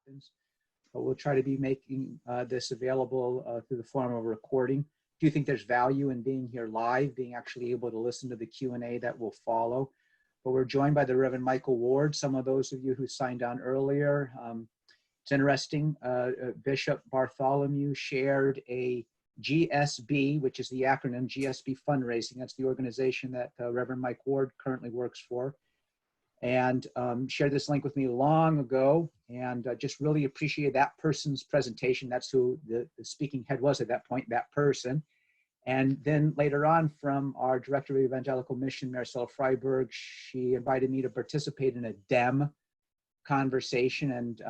happens. But we'll try to be making this available through the form of a recording. Do you think there's value in being here live, being actually able to listen to the Q&A that will follow? But we're joined by the Reverend Michael Ward. Some of those of you who signed on earlier, it's interesting, Bishop Bartholomew shared a GSB, which is the acronym GSB Fundraising. That's the organization that Reverend Mike Ward currently works for. And shared this link with me long ago, and just really appreciated that person's presentation. That's who the speaking head was at that point, that person. And then later on, from our Director of Evangelical Mission, Maricela Freiberg, she invited me to participate in a DEM conversation. And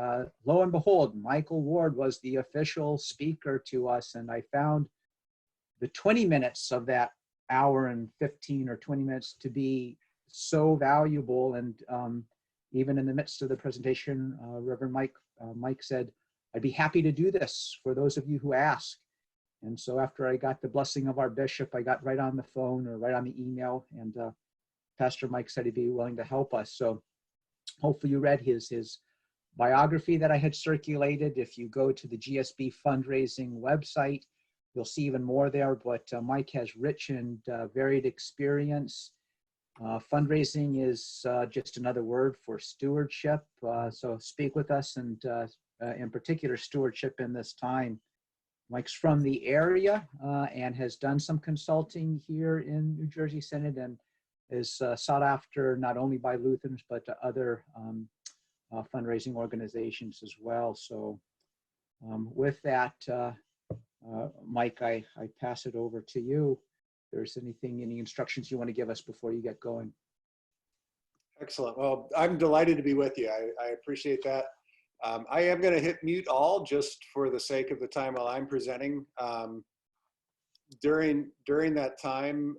lo and behold, Michael Ward was the official speaker to us. And I found the 20 minutes of that hour and 15 or 20 minutes to be so valuable. And even in the midst of the presentation, Reverend Mike said, I'd be happy to do this for those of you who ask. And so after I got the blessing of our bishop, I got right on the phone or right on the email, and Pastor Mike said he'd be willing to help us. So hopefully you read his biography that I had circulated. If you go to the GSB fundraising website, you'll see even more there, but Mike has rich and varied experience. Fundraising is just another word for stewardship. So speak with us, and in particular, stewardship in this time. Mike's from the area and has done some consulting here in New Jersey Synod, and is sought after not only by Lutherans, but other fundraising organizations as well. So with that, Mike, I pass it over to you. If there's any instructions you want to give us before you get going. Excellent. Well, I'm delighted to be with you. I appreciate that. I am going to hit mute all just for the sake of the time while I'm presenting. During that time,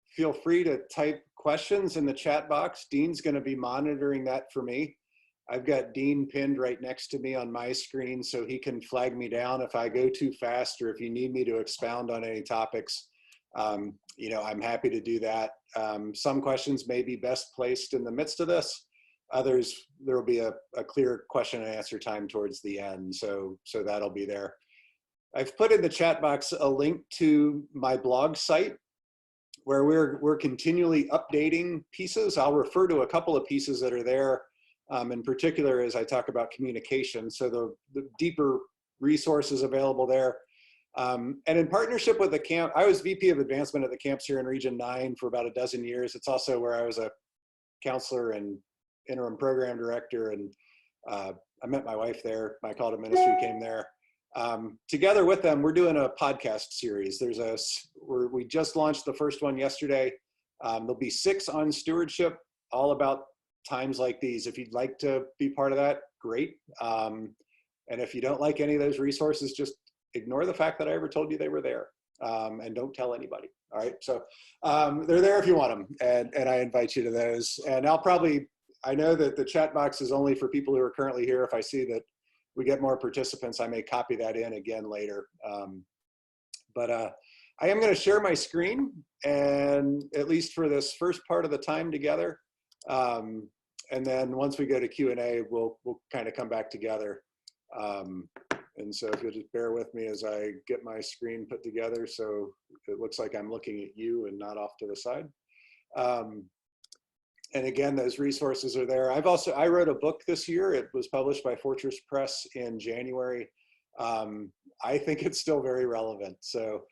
feel free to type questions in the chat box. Dean's going to be monitoring that for me. I've got Dean pinned right next to me on my screen, so he can flag me down if I go too fast, or if you need me to expound on any topics. You know, I'm happy to do that. Some questions may be best placed in the midst of this. Others, there will be a clear question and answer time towards the end, so that'll be there. I've put in the chat box a link to my blog site where we're continually updating pieces. I'll refer to a couple of pieces that are there, in particular as I talk about communication. So the deeper resources available there. And in partnership with the camp, I was VP of advancement at the camps here in Region 9 for about a dozen years. It's also where I was a counselor and interim program director, and I met my wife there. My call to ministry came there. Together with them, we're doing a podcast series. We just launched the first one yesterday. There'll be 6 on stewardship, all about times like these. If you'd like to be part of that, great. And if you don't like any of those resources, just ignore the fact that I ever told you they were there, and don't tell anybody. All right, so they're there if you want them, and I invite you to those. And I know that the chat box is only for people who are currently here. If I see that we get more participants, I may copy that in again later. But I am going to share my screen, and at least for this first part of the time together. And then once we go to Q&A, we'll kind of come back together. And so if you'll just bear with me as I get my screen put together so it looks like I'm looking at you and not off to the side. And again, those resources are there. I wrote a book this year. It was published by Fortress Press in January. I think it's still very relevant. So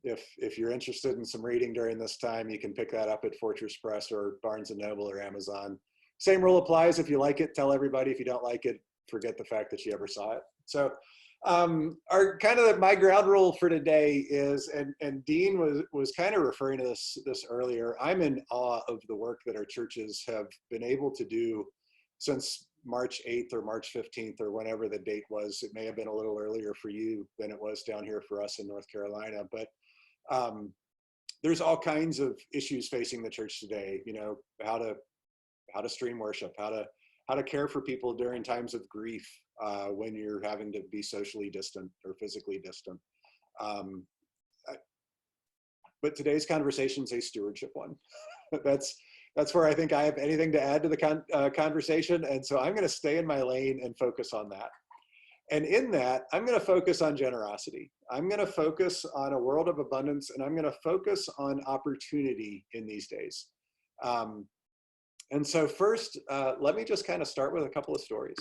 if you're interested in some reading during this time, you can pick that up at Fortress Press or Barnes & Noble or Amazon. Same rule applies. If you like it, tell everybody. If you don't like it, forget the fact that you ever saw it. So my ground rule for today is, and Dean was kind of referring to this earlier, I'm in awe of the work that our churches have been able to do since March 8th or March 15th or whenever the date was. It may have been a little earlier for you than it was down here for us in North Carolina, but there's all kinds of issues facing the church today. You know, how to stream worship, how to care for people during times of grief, when you're having to be socially distant or physically distant. But today's conversation is a stewardship one. That's where I think I have anything to add to the conversation. And so I'm going to stay in my lane and focus on that. And in that, I'm going to focus on generosity. I'm going to focus on a world of abundance, and I'm going to focus on opportunity in these days. And so first, let me just kind of start with a couple of stories.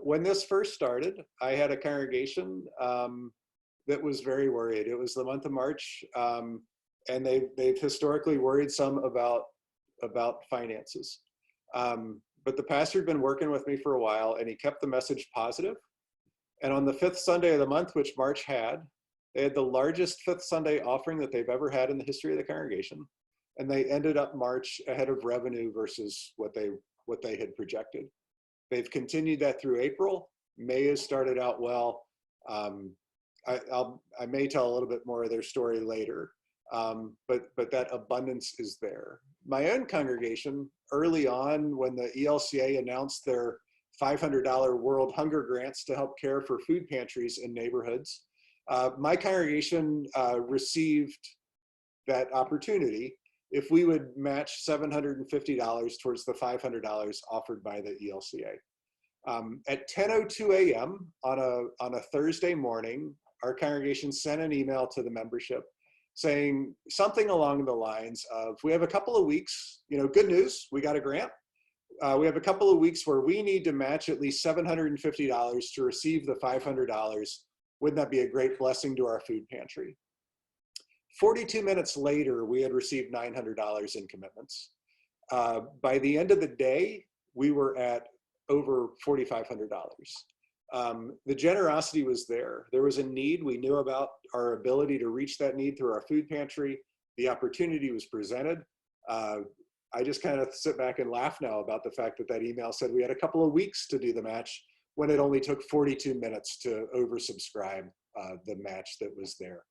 When this first started, I had a congregation that was very worried. It was the month of March, and they've historically worried some about finances. But the pastor had been working with me for a while, and he kept the message positive. And on the 5th Sunday of the month, which March had, they had the largest 5th Sunday offering that they've ever had in the history of the congregation. And they ended up March ahead of revenue versus what they had projected. They've continued that through April. May has started out well. I may tell a little bit more of their story later, but that abundance is there. My own congregation, early on when the ELCA announced their $500 World Hunger Grants to help care for food pantries in neighborhoods, my congregation received that opportunity if we would match $750 towards the $500 offered by the ELCA. At 10:02 a.m. on a Thursday morning, our congregation sent an email to the membership saying something along the lines of, we have a couple of weeks, good news, we got a grant. We have a couple of weeks where we need to match at least $750 to receive the $500. Wouldn't that be a great blessing to our food pantry? 42 minutes later, we had received $900 in commitments. By the end of the day, we were at over $4,500. The generosity was there. There was a need. We knew about our ability to reach that need through our food pantry. The opportunity was presented. I just kind of sit back and laugh now about the fact that that email said we had a couple of weeks to do the match when it only took 42 minutes to oversubscribe the match that was there.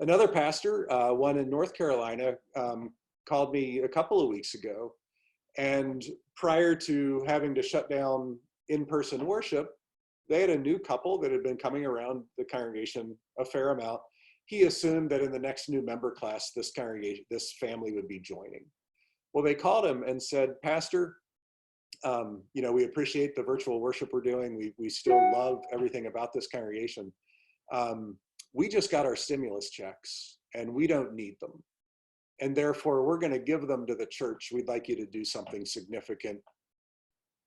Another pastor, one in North Carolina, called me a couple of weeks ago, and prior to having to shut down in-person worship, they had a new couple that had been coming around the congregation a fair amount. He assumed that in the next new member class, this family would be joining. Well, they called him and said, Pastor, we appreciate the virtual worship we're doing. We still love everything about this congregation. We just got our stimulus checks and we don't need them. And therefore, we're going to give them to the church. We'd like you to do something significant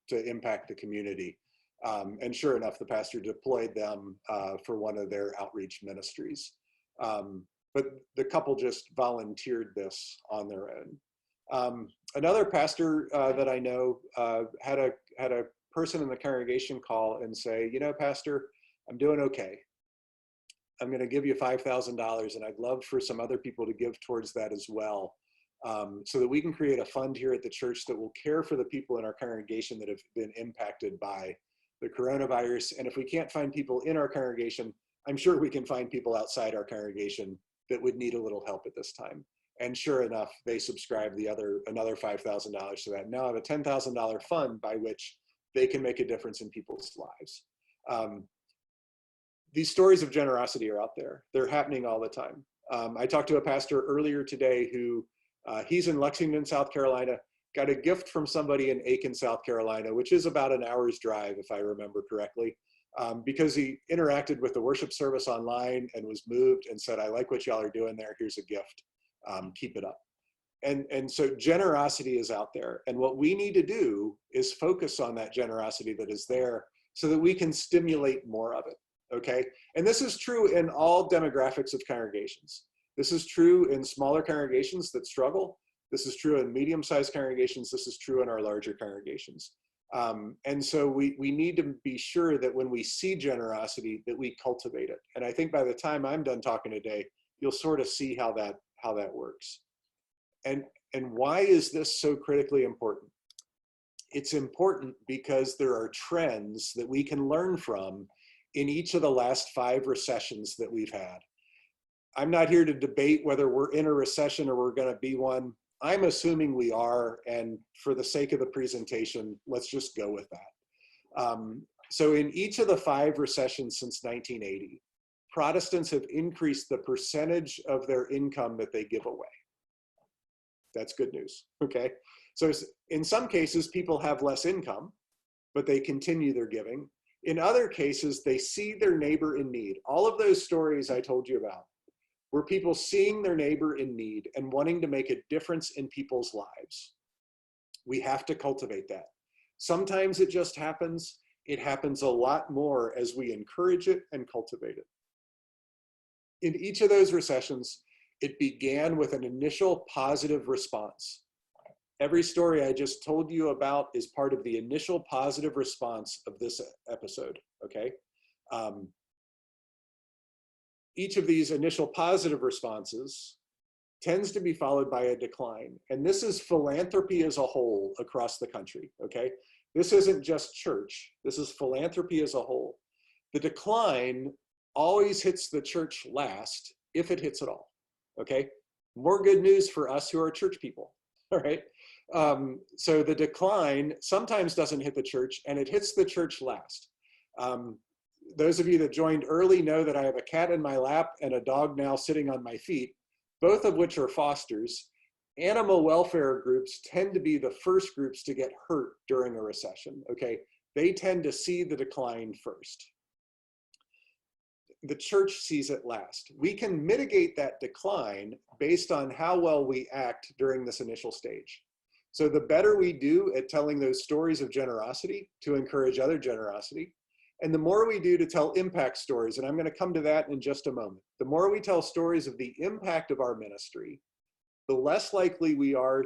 to impact the community. And sure enough, the pastor deployed them for one of their outreach ministries. But the couple just volunteered this on their own. Another pastor that I know had a person in the congregation call and say, Pastor, I'm doing okay. I'm going to give you $5,000, and I'd love for some other people to give towards that as well, so that we can create a fund here at the church that will care for the people in our congregation that have been impacted by the coronavirus. And if we can't find people in our congregation, I'm sure we can find people outside our congregation that would need a little help at this time. And sure enough, they subscribed another $5,000 to that. Now I have a $10,000 fund by which they can make a difference in people's lives. These stories of generosity are out there. They're happening all the time. I talked to a pastor earlier today who, he's in Lexington, South Carolina, got a gift from somebody in Aiken, South Carolina, which is about an hour's drive, if I remember correctly, because he interacted with the worship service online and was moved and said, I like what y'all are doing there. Here's a gift. Keep it up. And so generosity is out there. And what we need to do is focus on that generosity that is there so that we can stimulate more of it. Okay. And this is true in all demographics of congregations. This is true in smaller congregations that struggle. This is true in medium-sized congregations. This is true in our larger congregations. And so we need to be sure that when we see generosity, that we cultivate it. And I think by the time I'm done talking today, you'll sort of see how that works. And why is this so critically important? It's important because there are trends that we can learn from in each of the last 5 recessions that we've had. I'm not here to debate whether we're in a recession or we're going to be one. I'm assuming we are, and for the sake of the presentation, let's just go with that. So in each of the 5 recessions since 1980, Protestants have increased the percentage of their income that they give away. That's good news, okay? So in some cases, people have less income, but they continue their giving. In other cases, they see their neighbor in need. All of those stories I told you about were people seeing their neighbor in need and wanting to make a difference in people's lives. We have to cultivate that. Sometimes it just happens. It happens a lot more as we encourage it and cultivate it. In each of those recessions, it began with an initial positive response. Every story I just told you about is part of the initial positive response of this episode, okay? Each of these initial positive responses tends to be followed by a decline. And this is philanthropy as a whole across the country, okay? This isn't just church, this is philanthropy as a whole. The decline always hits the church last, if it hits at all, okay? More good news for us who are church people, all right? So the decline sometimes doesn't hit the church, and it hits the church last. Those of you that joined early know that I have a cat in my lap and a dog now sitting on my feet, both of which are fosters. Animal welfare groups tend to be the first groups to get hurt during a recession, okay? They tend to see the decline first. The church sees it last. We can mitigate that decline based on how well we act during this initial stage. So the better we do at telling those stories of generosity to encourage other generosity, and the more we do to tell impact stories, and I'm going to come to that in just a moment, the more we tell stories of the impact of our ministry, the less likely we are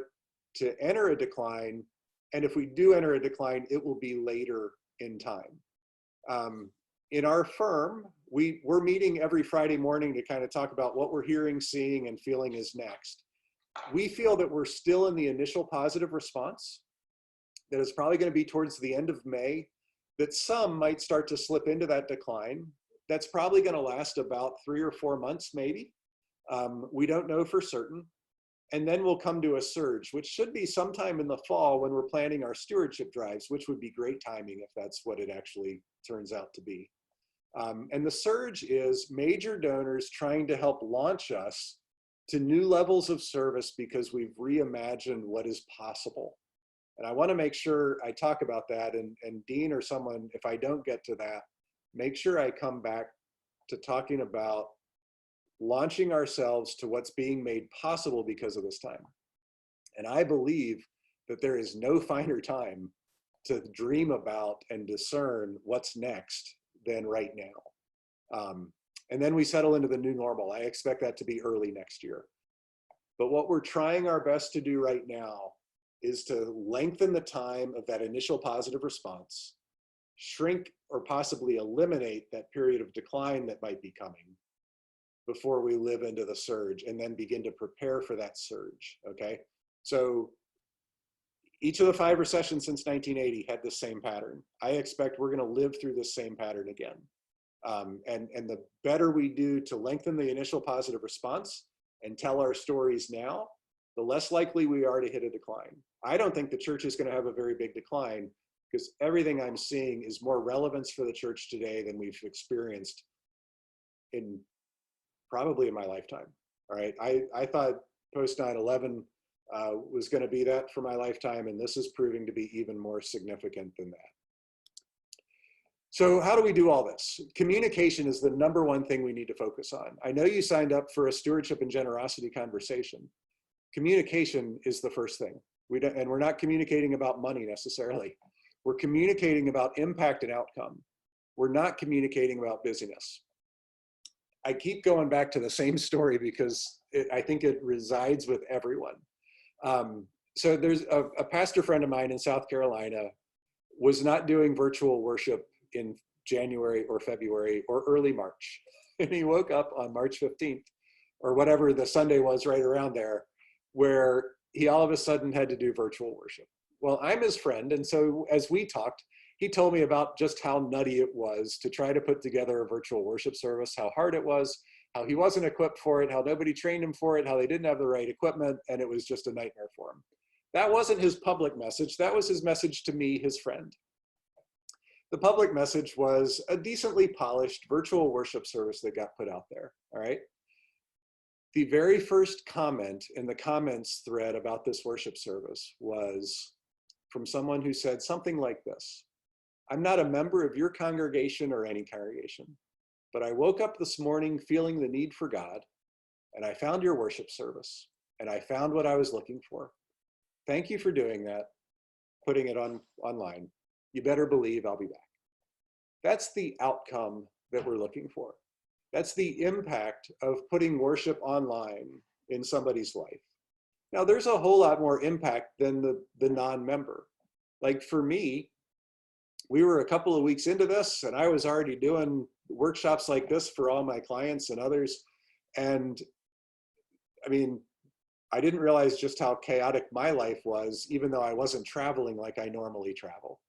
to enter a decline. And if we do enter a decline, it will be later in time. In our firm, we're meeting every Friday morning to kind of talk about what we're hearing, seeing, and feeling is next. We feel that we're still in the initial positive response, that it's probably going to be towards the end of May, that some might start to slip into that decline. That's probably going to last about 3 or 4 months, maybe. We don't know for certain. And then we'll come to a surge, which should be sometime in the fall when we're planning our stewardship drives, which would be great timing if that's what it actually turns out to be. And the surge is major donors trying to help launch us to new levels of service because we've reimagined what is possible. And I want to make sure I talk about that, and Dean or someone, if I don't get to that, make sure I come back to talking about launching ourselves to what's being made possible because of this time. And I believe that there is no finer time to dream about and discern what's next than right now. And then we settle into the new normal. I expect that to be early next year. But what we're trying our best to do right now is to lengthen the time of that initial positive response, shrink or possibly eliminate that period of decline that might be coming before we live into the surge, and then begin to prepare for that surge, okay? So each of the 5 recessions since 1980 had the same pattern. I expect we're gonna live through this same pattern again. And the better we do to lengthen the initial positive response and tell our stories now, the less likely we are to hit a decline. I don't think the church is going to have a very big decline because everything I'm seeing is more relevance for the church today than we've experienced in probably in my lifetime. All right, I thought post 9/11 was going to be that for my lifetime, and this is proving to be even more significant than that. So how do we do all this? Communication is the #1 thing we need to focus on. I know you signed up for a stewardship and generosity conversation. Communication is the first thing. And we're not communicating about money necessarily. We're communicating about impact and outcome. We're not communicating about busyness. I keep going back to the same story because I think it resides with everyone. So there's a pastor friend of mine in South Carolina was not doing virtual worship in January or February or early March. And he woke up on March 15th or whatever the Sunday was right around there, where he all of a sudden had to do virtual worship. Well, I'm his friend. And so as we talked, he told me about just how nutty it was to try to put together a virtual worship service, how hard it was, how he wasn't equipped for it, how nobody trained him for it, how they didn't have the right equipment, and it was just a nightmare for him. That wasn't his public message. That was his message to me, his friend. The public message was a decently polished virtual worship service that got put out there, all right? The very first comment in the comments thread about this worship service was from someone who said something like this: I'm not a member of your congregation or any congregation, but I woke up this morning feeling the need for God, and I found your worship service, and I found what I was looking for. Thank you for doing that, putting it online. You better believe I'll be back. That's the outcome that we're looking for. That's the impact of putting worship online in somebody's life. Now, there's a whole lot more impact than the non-member. Like for me, we were a couple of weeks into this, and I was already doing workshops like this for all my clients and others. And I mean, I didn't realize just how chaotic my life was, even though I wasn't traveling like I normally travel.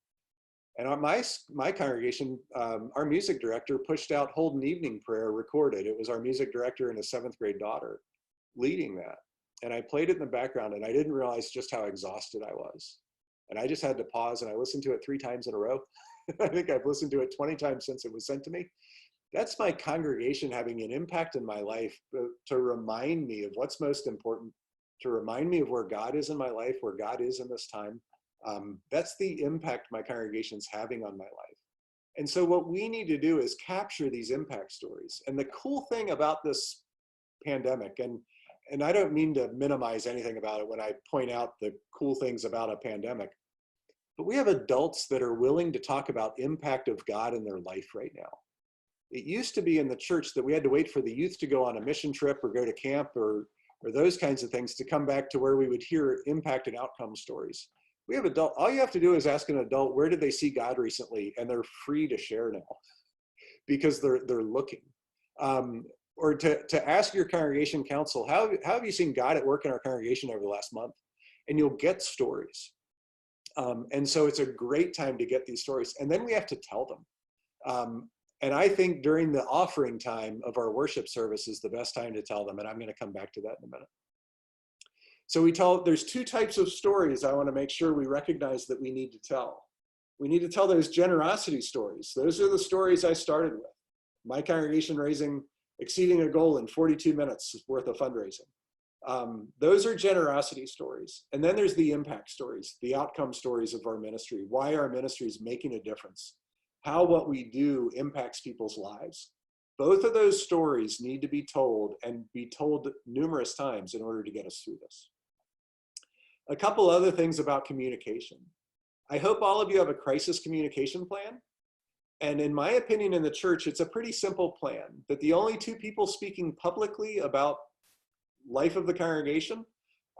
And on my congregation, our music director pushed out Hold an Evening Prayer recorded. It was our music director and his 7th grade daughter leading that. And I played it in the background, and I didn't realize just how exhausted I was. And I just had to pause, and I listened to it 3 times in a row. I think I've listened to it 20 times since it was sent to me. That's my congregation having an impact in my life to remind me of what's most important, to remind me of where God is in my life, where God is in this time. That's the impact my congregation's having on my life. And so what we need to do is capture these impact stories. And the cool thing about this pandemic, and I don't mean to minimize anything about it when I point out the cool things about a pandemic, but we have adults that are willing to talk about impact of God in their life right now. It used to be in the church that we had to wait for the youth to go on a mission trip or go to camp or those kinds of things to come back to where we would hear impact and outcome stories. We have adult, all you have to do is ask an adult, where did they see God recently? And they're free to share now because they're looking. Or to ask your congregation council, how have you seen God at work in our congregation over the last month? And you'll get stories. And so it's a great time to get these stories. And then we have to tell them. And I think during the offering time of our worship service is the best time to tell them. And I'm going to come back to that in a minute. So there's 2 types of stories I want to make sure we recognize that we need to tell. We need to tell those generosity stories. Those are the stories I started with. My congregation exceeding a goal in 42 minutes worth of fundraising. Those are generosity stories. And then there's the impact stories, the outcome stories of our ministry, why our ministry is making a difference, how what we do impacts people's lives. Both of those stories need to be told and be told numerous times in order to get us through this. A couple other things about communication. I hope all of you have a crisis communication plan. And in my opinion, in the church, it's a pretty simple plan that the only 2 people speaking publicly about life of the congregation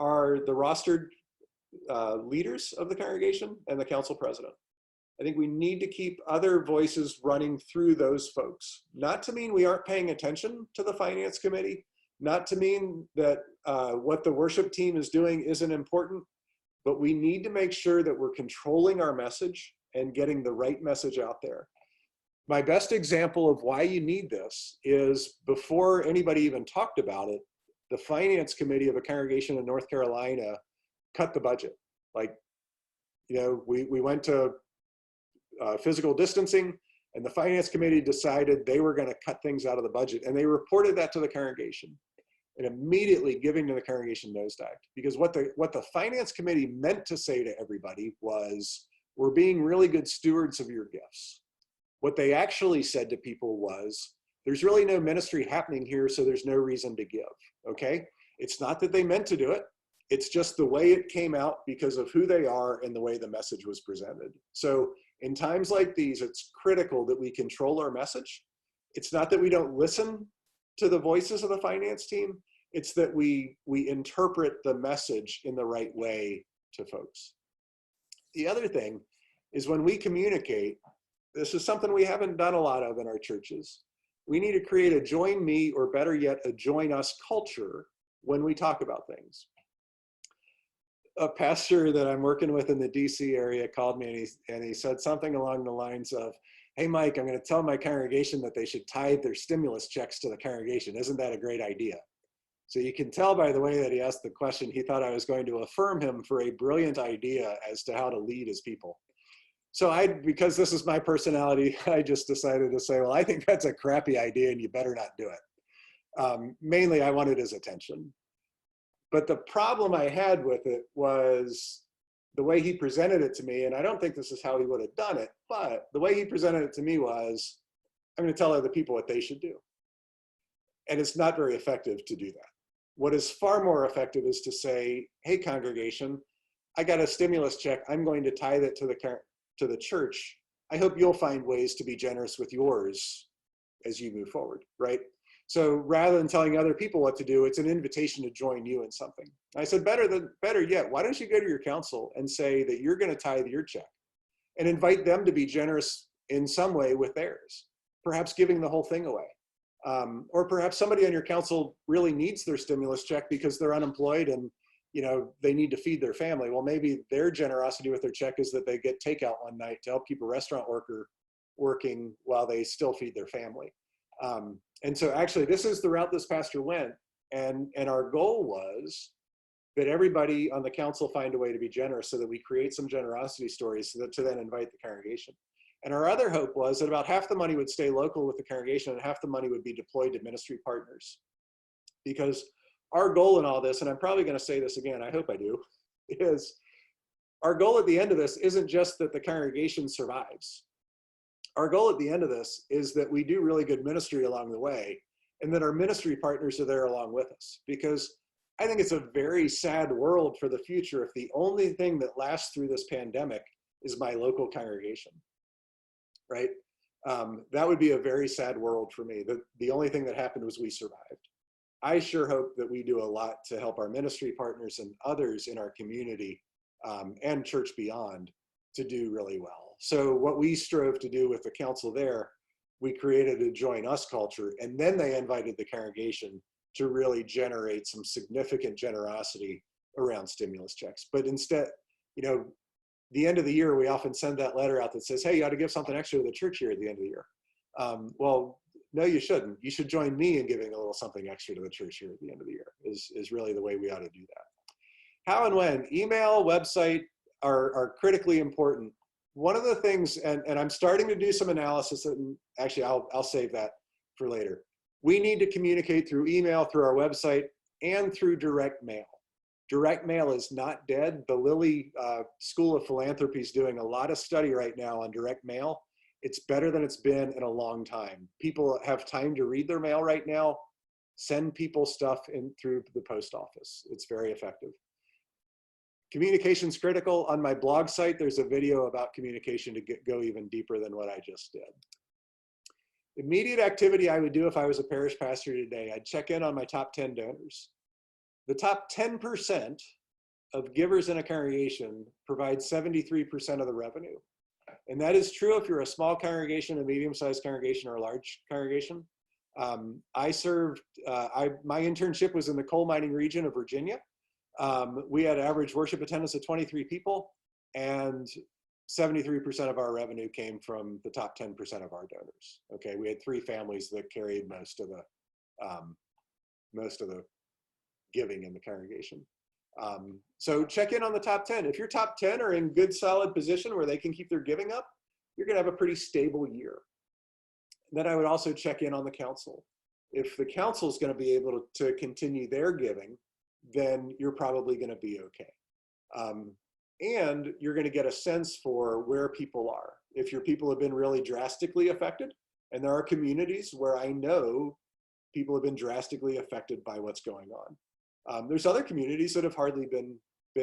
are the rostered leaders of the congregation and the council president. I think we need to keep other voices running through those folks. Not to mean we aren't paying attention to the finance committee, not to mean that what the worship team is doing isn't important, but we need to make sure that we're controlling our message and getting the right message out there. My best example of why you need this is before anybody even talked about it, the finance committee of a congregation in North Carolina cut the budget. Like, you know, we went to physical distancing, and the finance committee decided they were going to cut things out of the budget, and they reported that to the congregation, and immediately giving to the congregation nosedived. Because what the finance committee meant to say to everybody was, we're being really good stewards of your gifts. What they actually said to people was, there's really no ministry happening here, so there's no reason to give, okay? It's not that they meant to do it. It's just the way it came out because of who they are and the way the message was presented. So in times like these, it's critical that we control our message. It's not that we don't listen to the voices of the finance team. It's that we interpret the message in the right way to folks. The other thing is when we communicate, this is something we haven't done a lot of in our churches. We need to create a join me, or better yet, a join us culture when we talk about things. A pastor that I'm working with in the DC area called me and he said something along the lines of, hey, Mike, I'm going to tell my congregation that they should tithe their stimulus checks to the congregation. Isn't that a great idea? So you can tell by the way that he asked the question, he thought I was going to affirm him for a brilliant idea as to how to lead his people. So because this is my personality, I just decided to say, well, I think that's a crappy idea and you better not do it. Mainly, I wanted his attention. But the problem I had with it was the way he presented it to me, and I don't think this is how he would have done it, but the way he presented it to me was, I'm going to tell other people what they should do. And it's not very effective to do that. What is far more effective is to say, hey, congregation, I got a stimulus check. I'm going to tithe it to the church. I hope you'll find ways to be generous with yours as you move forward, right? So rather than telling other people what to do, it's an invitation to join you in something. I said, better yet, why don't you go to your council and say that you're going to tithe your check and invite them to be generous in some way with theirs, perhaps giving the whole thing away. Or perhaps somebody on your council really needs their stimulus check because they're unemployed and they need to feed their family. Well, maybe their generosity with their check is that they get takeout one night to help keep a restaurant worker working while they still feed their family. And so actually this is the route this pastor went. And our goal was that everybody on the council find a way to be generous so that we create some generosity stories to then invite the congregation. And our other hope was that about half the money would stay local with the congregation and half the money would be deployed to ministry partners. Because our goal in all this, and I'm probably going to say this again, I hope I do, is our goal at the end of this isn't just that the congregation survives. Our goal at the end of this is that we do really good ministry along the way and that our ministry partners are there along with us. Because I think it's a very sad world for the future if the only thing that lasts through this pandemic is my local congregation, right? That would be a very sad world for me. The only thing that happened was we survived. I sure hope that we do a lot to help our ministry partners and others in our community and church beyond to do really well. So what we strove to do with the council there, we created a join us culture, and then they invited the congregation to really generate some significant generosity around stimulus checks. But instead, the end of the year, we often send that letter out that says, hey, you ought to give something extra to the church here at the end of the year. Well, no, you shouldn't. You should join me in giving a little something extra to the church here at the end of the year is really the way we ought to do that. How and when? Email, website are critically important. One of the things, and I'm starting to do some analysis, and actually I'll save that for later. We need to communicate through email, through our website, and through direct mail. Direct mail is not dead. The Lilly School of Philanthropy is doing a lot of study right now on direct mail. It's better than it's been in a long time. People have time to read their mail right now. Send people stuff in through the post office. It's very effective. Communication's critical. On my blog site, there's a video about communication to go even deeper than what I just did. Immediate activity I would do if I was a parish pastor today, I'd check in on my top 10 donors. The top 10% of givers in a congregation provide 73% of the revenue. And that is true if you're a small congregation, a medium-sized congregation, or a large congregation. My internship was in the coal mining region of Virginia. We had average worship attendance of 23 people, and 73% of our revenue came from the top 10% of our donors. Okay, we had 3 families that carried most of the giving in the congregation. So check in on the top 10. If your top 10 are in good, solid position where they can keep their giving up, you're gonna have a pretty stable year. Then I would also check in on the council. If the council is gonna be able to continue their giving, then you're probably gonna be okay. And you're gonna get a sense for where people are. If your people have been really drastically affected, and there are communities where I know people have been drastically affected by what's going on. There's other communities that have hardly been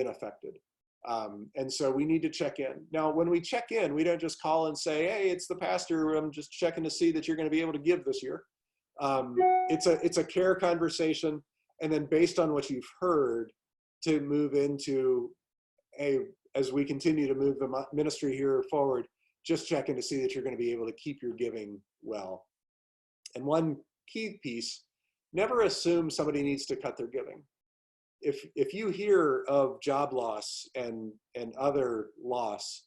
affected. And so we need to check in. Now, when we check in, we don't just call and say, hey, it's the pastor, I'm just checking to see that you're gonna be able to give this year. It's a care conversation. And then based on what you've heard, to move into as we continue to move the ministry here forward, just checking to see that you're gonna be able to keep your giving well. And one key piece, never assume somebody needs to cut their giving. If you hear of job loss and other loss,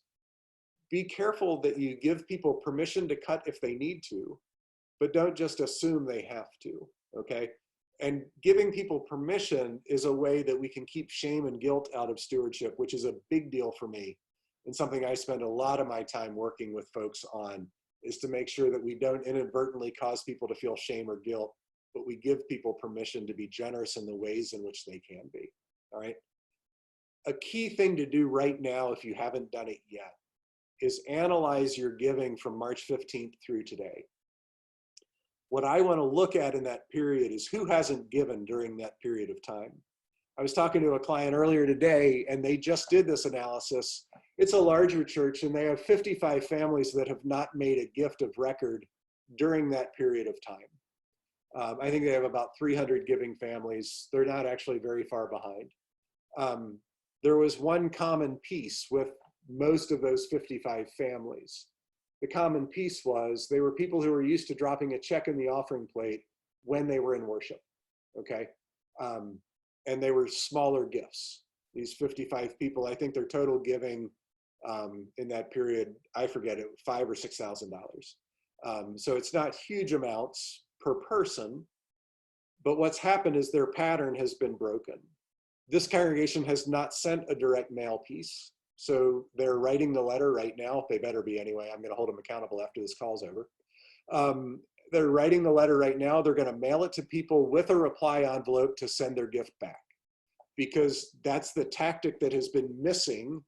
be careful that you give people permission to cut if they need to, but don't just assume they have to, okay? And giving people permission is a way that we can keep shame and guilt out of stewardship, which is a big deal for me, and something I spend a lot of my time working with folks on, is to make sure that we don't inadvertently cause people to feel shame or guilt but we give people permission to be generous in the ways in which they can be. All right. A key thing to do right now, if you haven't done it yet, is analyze your giving from March 15th through today. What I want to look at in that period is who hasn't given during that period of time. I was talking to a client earlier today, and they just did this analysis. It's a larger church, and they have 55 families that have not made a gift of record during that period of time. I think they have about 300 giving families. They're not actually very far behind. There was one common piece with most of those 55 families. The common piece was they were people who were used to dropping a check in the offering plate when they were in worship, okay? And they were smaller gifts. These 55 people, I think their total giving in that period, I forget it, $5,000 or $6,000. So it's not huge amounts per person, but what's happened is their pattern has been broken. This congregation has not sent a direct mail piece. So they're writing the letter right now. They better be anyway. I'm going to hold them accountable after this call's over. They're writing the letter right now. They're going to mail it to people with a reply envelope to send their gift back, because that's the tactic that has been missing.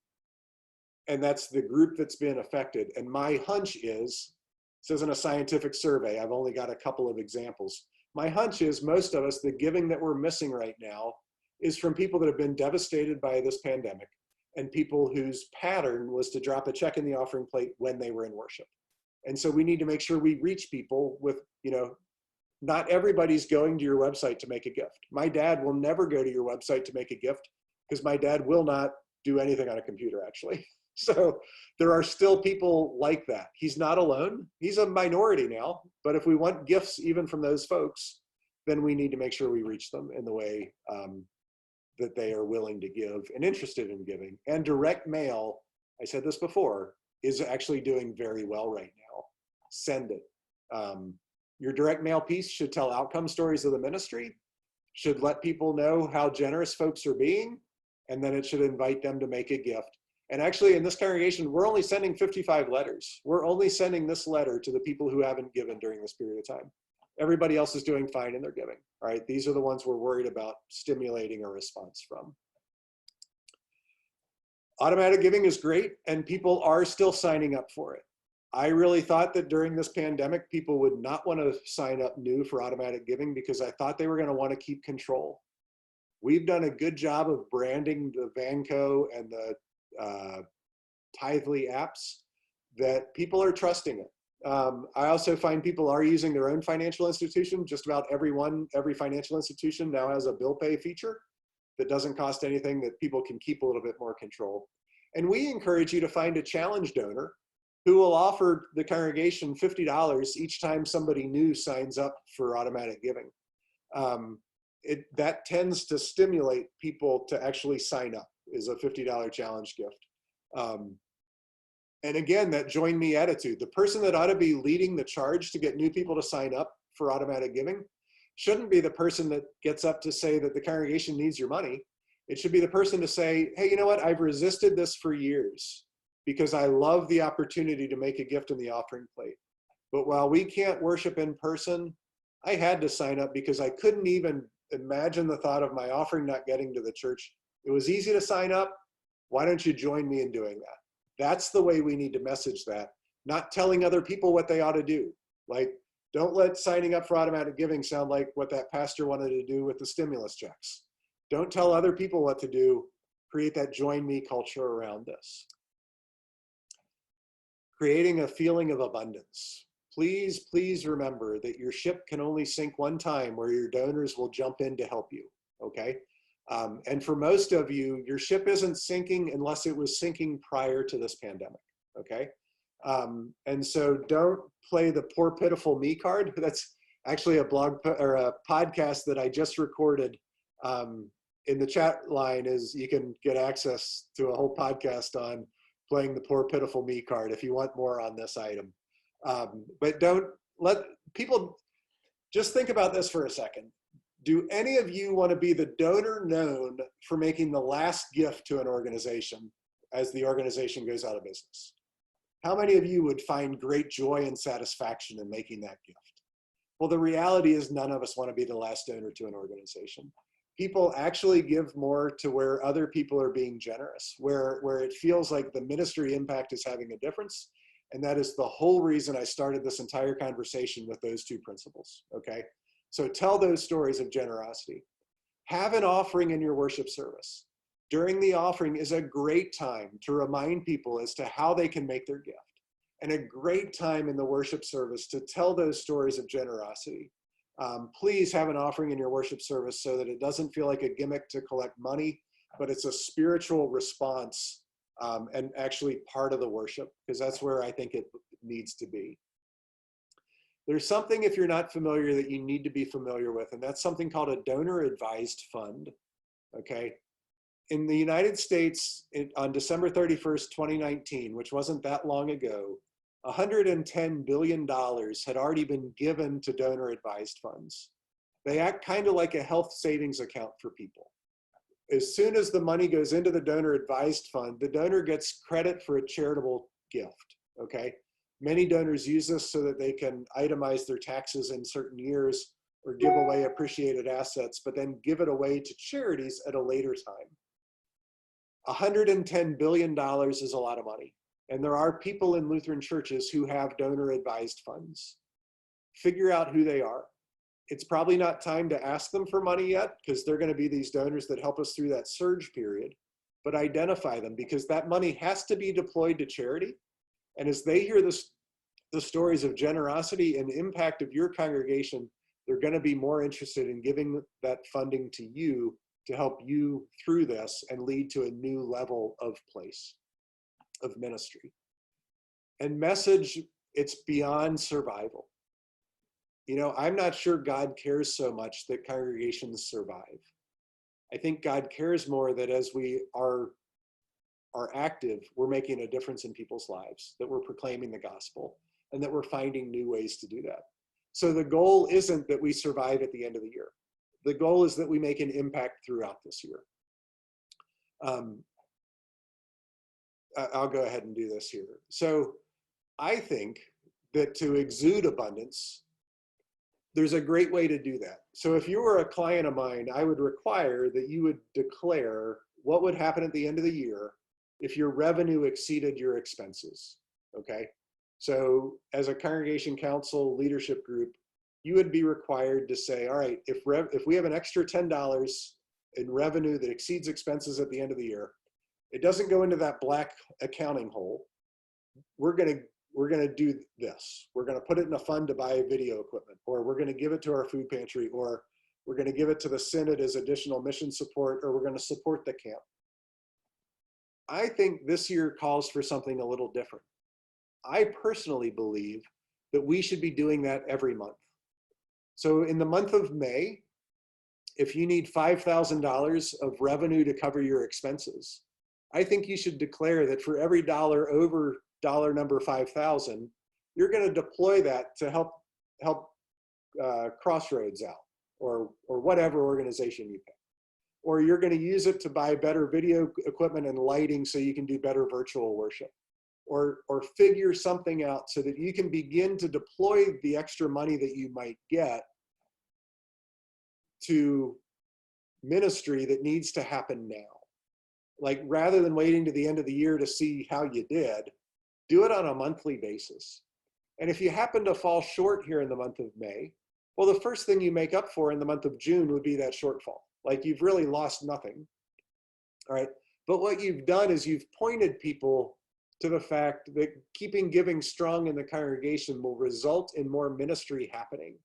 And that's the group that's been affected. And my hunch is, this isn't a scientific survey. I've only got a couple of examples. My hunch is most of us, the giving that we're missing right now is from people that have been devastated by this pandemic and people whose pattern was to drop a check in the offering plate when they were in worship. And so we need to make sure we reach people with, you know, not everybody's going to your website to make a gift. My dad will never go to your website to make a gift because my dad will not do anything on a computer, actually. So there are still people like that. He's not alone. He's a minority now, but if we want gifts even from those folks, then we need to make sure we reach them in the way that they are willing to give and interested in giving. And direct mail, I said this before, is actually doing very well right now. Send it. Your direct mail piece should tell outcome stories of the ministry, should let people know how generous folks are being, and then it should invite them to make a gift. And actually in this congregation, we're only sending 55 letters. We're only sending this letter to the people who haven't given during this period of time. Everybody else is doing fine in their giving, all right? These are the ones we're worried about stimulating a response from. Automatic giving is great, and people are still signing up for it. I really thought that during this pandemic, people would not want to sign up new for automatic giving because I thought they were going to want to keep control. We've done a good job of branding the Vanco and the Tithely apps that people are trusting it. I also find people are using their own financial institution. Just about every financial institution now has a bill pay feature that doesn't cost anything, that people can keep a little bit more control. And we encourage you to find a challenge donor who will offer the congregation $50 each time somebody new signs up for automatic giving. That tends to stimulate people to actually sign up, is a $50 challenge gift. And again, that join me attitude. The person that ought to be leading the charge to get new people to sign up for automatic giving shouldn't be the person that gets up to say that the congregation needs your money. It should be the person to say, hey, you know what? I've resisted this for years because I love the opportunity to make a gift in the offering plate. But while we can't worship in person, I had to sign up because I couldn't even imagine the thought of my offering not getting to the church. It was easy to sign up. Why don't you join me in doing that? That's the way we need to message that, not telling other people what they ought to do. Like, don't let signing up for automatic giving sound like what that pastor wanted to do with the stimulus checks. Don't tell other people what to do. Create that join me culture around this. Creating a feeling of abundance. Please, please remember that your ship can only sink one time where your donors will jump in to help you, okay? And for most of you, your ship isn't sinking unless it was sinking prior to this pandemic, okay? And so don't play the poor pitiful me card. That's actually a blog or a podcast that I just recorded. In the chat line is you can get access to a whole podcast on playing the poor pitiful me card if you want more on this item. But don't let people, just think about this for a second. Do any of you want to be the donor known for making the last gift to an organization as the organization goes out of business? How many of you would find great joy and satisfaction in making that gift? Well, the reality is none of us want to be the last donor to an organization. People actually give more to where other people are being generous, where it feels like the ministry impact is having a difference. And that is the whole reason I started this entire conversation with those two principles, okay? So tell those stories of generosity. Have an offering in your worship service. During the offering is a great time to remind people as to how they can make their gift, and a great time in the worship service to tell those stories of generosity. Please have an offering in your worship service so that it doesn't feel like a gimmick to collect money, but it's a spiritual response and actually part of the worship, because that's where I think it needs to be. There's something, if you're not familiar, that you need to be familiar with, and that's something called a donor-advised fund, okay? In the United States, on December 31st, 2019, which wasn't that long ago, $110 billion had already been given to donor-advised funds. They act kind of like a health savings account for people. As soon as the money goes into the donor-advised fund, the donor gets credit for a charitable gift, okay? Many donors use this so that they can itemize their taxes in certain years or give away appreciated assets, but then give it away to charities at a later time. $110 billion is a lot of money. And there are people in Lutheran churches who have donor-advised funds. Figure out who they are. It's probably not time to ask them for money yet, because they're going to be these donors that help us through that surge period. But identify them, because that money has to be deployed to charity. And as they hear the stories of generosity and impact of your congregation, they're going to be more interested in giving that funding to you to help you through this and lead to a new level of place, of ministry. And message, it's beyond survival. You know, I'm not sure God cares so much that congregations survive. I think God cares more that as we are active, we're making a difference in people's lives, that we're proclaiming the gospel, and that we're finding new ways to do that. So the goal isn't that we survive at the end of the year. The goal is that we make an impact throughout this year. I'll go ahead and do this here. So I think that to exude abundance, there's a great way to do that. So if you were a client of mine, I would require that you would declare what would happen at the end of the year if your revenue exceeded your expenses, okay? So as a congregation council leadership group, you would be required to say, all right, if we have an extra $10 in revenue that exceeds expenses at the end of the year, it doesn't go into that black accounting hole. We're gonna do this. We're gonna put it in a fund to buy video equipment, or we're gonna give it to our food pantry, or we're gonna give it to the synod as additional mission support, or we're gonna support the camp. I think this year calls for something a little different. I personally believe that we should be doing that every month. So in the month of May, if you need $5,000 of revenue to cover your expenses, I think you should declare that for every dollar over dollar number 5,000, you're going to deploy that to help Crossroads out, or whatever organization you pick. Or you're going to use it to buy better video equipment and lighting so you can do better virtual worship. Or figure something out so that you can begin to deploy the extra money that you might get to ministry that needs to happen now. Like, rather than waiting to the end of the year to see how you did, do it on a monthly basis. And if you happen to fall short here in the month of May, well, the first thing you make up for in the month of June would be that shortfall. Like, you've really lost nothing, all right? But what you've done is you've pointed people to the fact that keeping giving strong in the congregation will result in more ministry happening.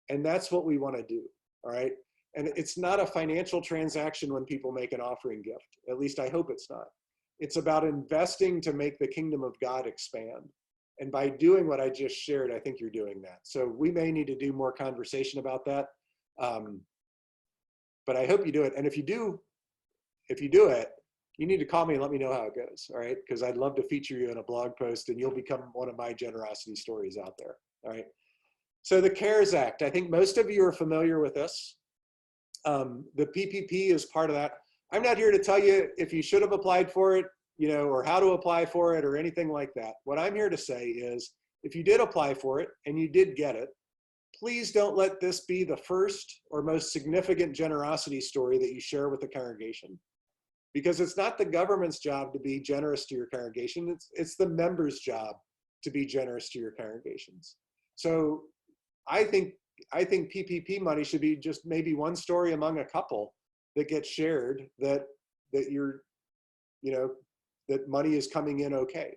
And that's what we want to do, all right? And it's not a financial transaction when people make an offering gift. At least I hope it's not. It's about investing to make the kingdom of God expand. And by doing what I just shared, I think you're doing that. So we may need to do more conversation about that. But I hope you do it. And if you do it, you need to call me and let me know how it goes, all right? Because I'd love to feature you in a blog post, and you'll become one of my generosity stories out there, all right? So the CARES Act, I think most of you are familiar with this. The PPP is part of that. I'm not here to tell you if you should have applied for it, you know, or how to apply for it or anything like that. What I'm here to say is, if you did apply for it and you did get it, please don't let this be the first or most significant generosity story that you share with the congregation. Because it's not the government's job to be generous to your congregation, it's the members' job to be generous to your congregations. So I think PPP money should be just maybe one story among a couple that gets shared that you're, that money is coming in okay.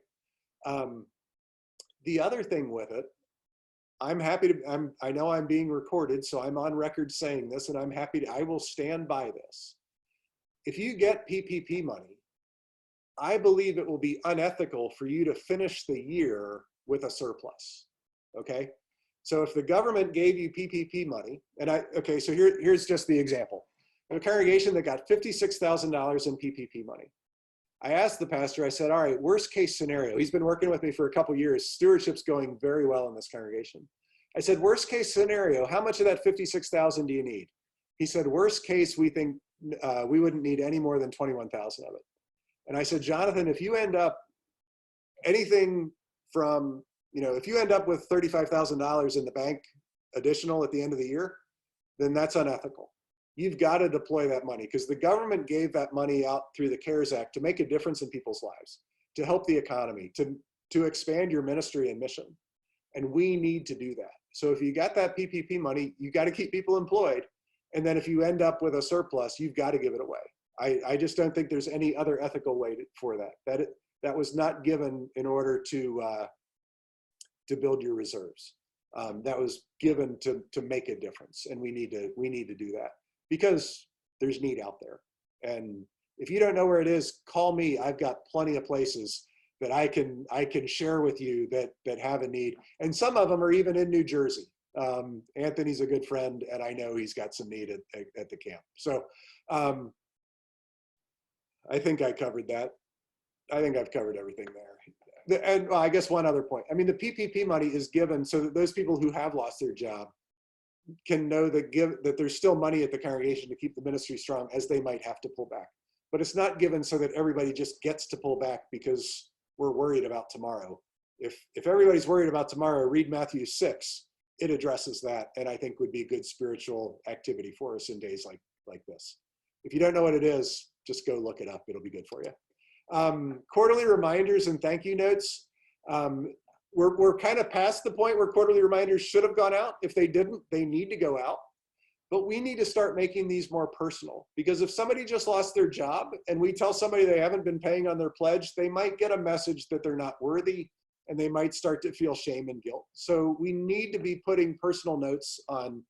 The other thing with it, I'm happy to, I know I'm being recorded, so I'm on record saying this, and I'm happy to, I will stand by this. If you get PPP money, I believe it will be unethical for you to finish the year with a surplus, okay? So if the government gave you PPP money, and okay, so here's just the example. A congregation that got $56,000 in PPP money. I asked the pastor, I said, all right, worst case scenario. He's been working with me for a couple years. Stewardship's going very well in this congregation. I said, worst case scenario, how much of that 56,000 do you need? He said, worst case, we think we wouldn't need any more than 21,000 of it. And I said, Jonathan, if you end up anything from, if you end up with $35,000 in the bank additional at the end of the year, then that's unethical. You've got to deploy that money because the government gave that money out through the CARES Act to make a difference in people's lives, to help the economy, to expand your ministry and mission. And we need to do that. So if you got that PPP money, you got to keep people employed. And then if you end up with a surplus, you've got to give it away. I just don't think there's any other ethical way for that. That was not given in order to build your reserves. That was given to make a difference. And we need to do that. Because there's need out there. And if you don't know where it is, call me. I've got plenty of places that I can share with you that have a need. And some of them are even in New Jersey. Anthony's a good friend, and I know he's got some need at the camp. So I think I covered that. I think I've covered everything there. And well, I guess one other point. I mean, the PPP money is given so that those people who have lost their job can know that there's still money at the congregation to keep the ministry strong as they might have to pull back. But it's not given so that everybody just gets to pull back because we're worried about tomorrow. If everybody's worried about tomorrow, read Matthew 6. It addresses that, and I think would be good spiritual activity for us in days like this. If you don't know what it is, just go look it up. It'll be good for you. Quarterly reminders and thank you notes. We're kind of past the point where quarterly reminders should have gone out. If they didn't, they need to go out. But we need to start making these more personal because if somebody just lost their job and we tell somebody they haven't been paying on their pledge, they might get a message that they're not worthy and they might start to feel shame and guilt. So we need to be putting personal notes on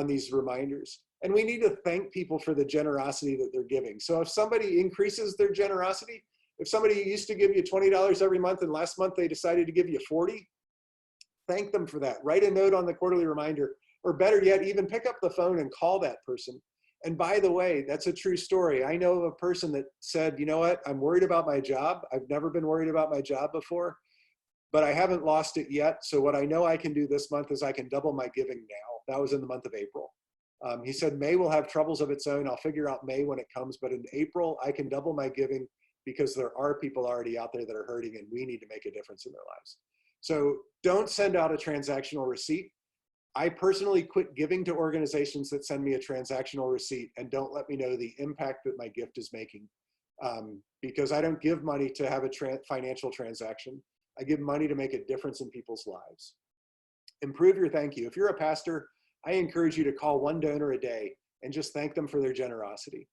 these reminders. And we need to thank people for the generosity that they're giving. So if somebody increases their generosity, if somebody used to give you $20 every month and last month they decided to give you $40, thank them for that. Write a note on the quarterly reminder, or better yet, even pick up the phone and call that person. And by the way, that's a true story. I know of a person that said, you know what, I'm worried about my job. I've never been worried about my job before, but I haven't lost it yet. So what I know I can do this month is I can double my giving now. That was in the month of April. He said, May will have troubles of its own. I'll figure out May when it comes, but in April, I can double my giving because there are people already out there that are hurting and we need to make a difference in their lives. So don't send out a transactional receipt. I personally quit giving to organizations that send me a transactional receipt and don't let me know the impact that my gift is making. Because I don't give money to have a financial transaction. I give money to make a difference in people's lives. Improve your thank you. If you're a pastor, I encourage you to call one donor a day and just thank them for their generosity.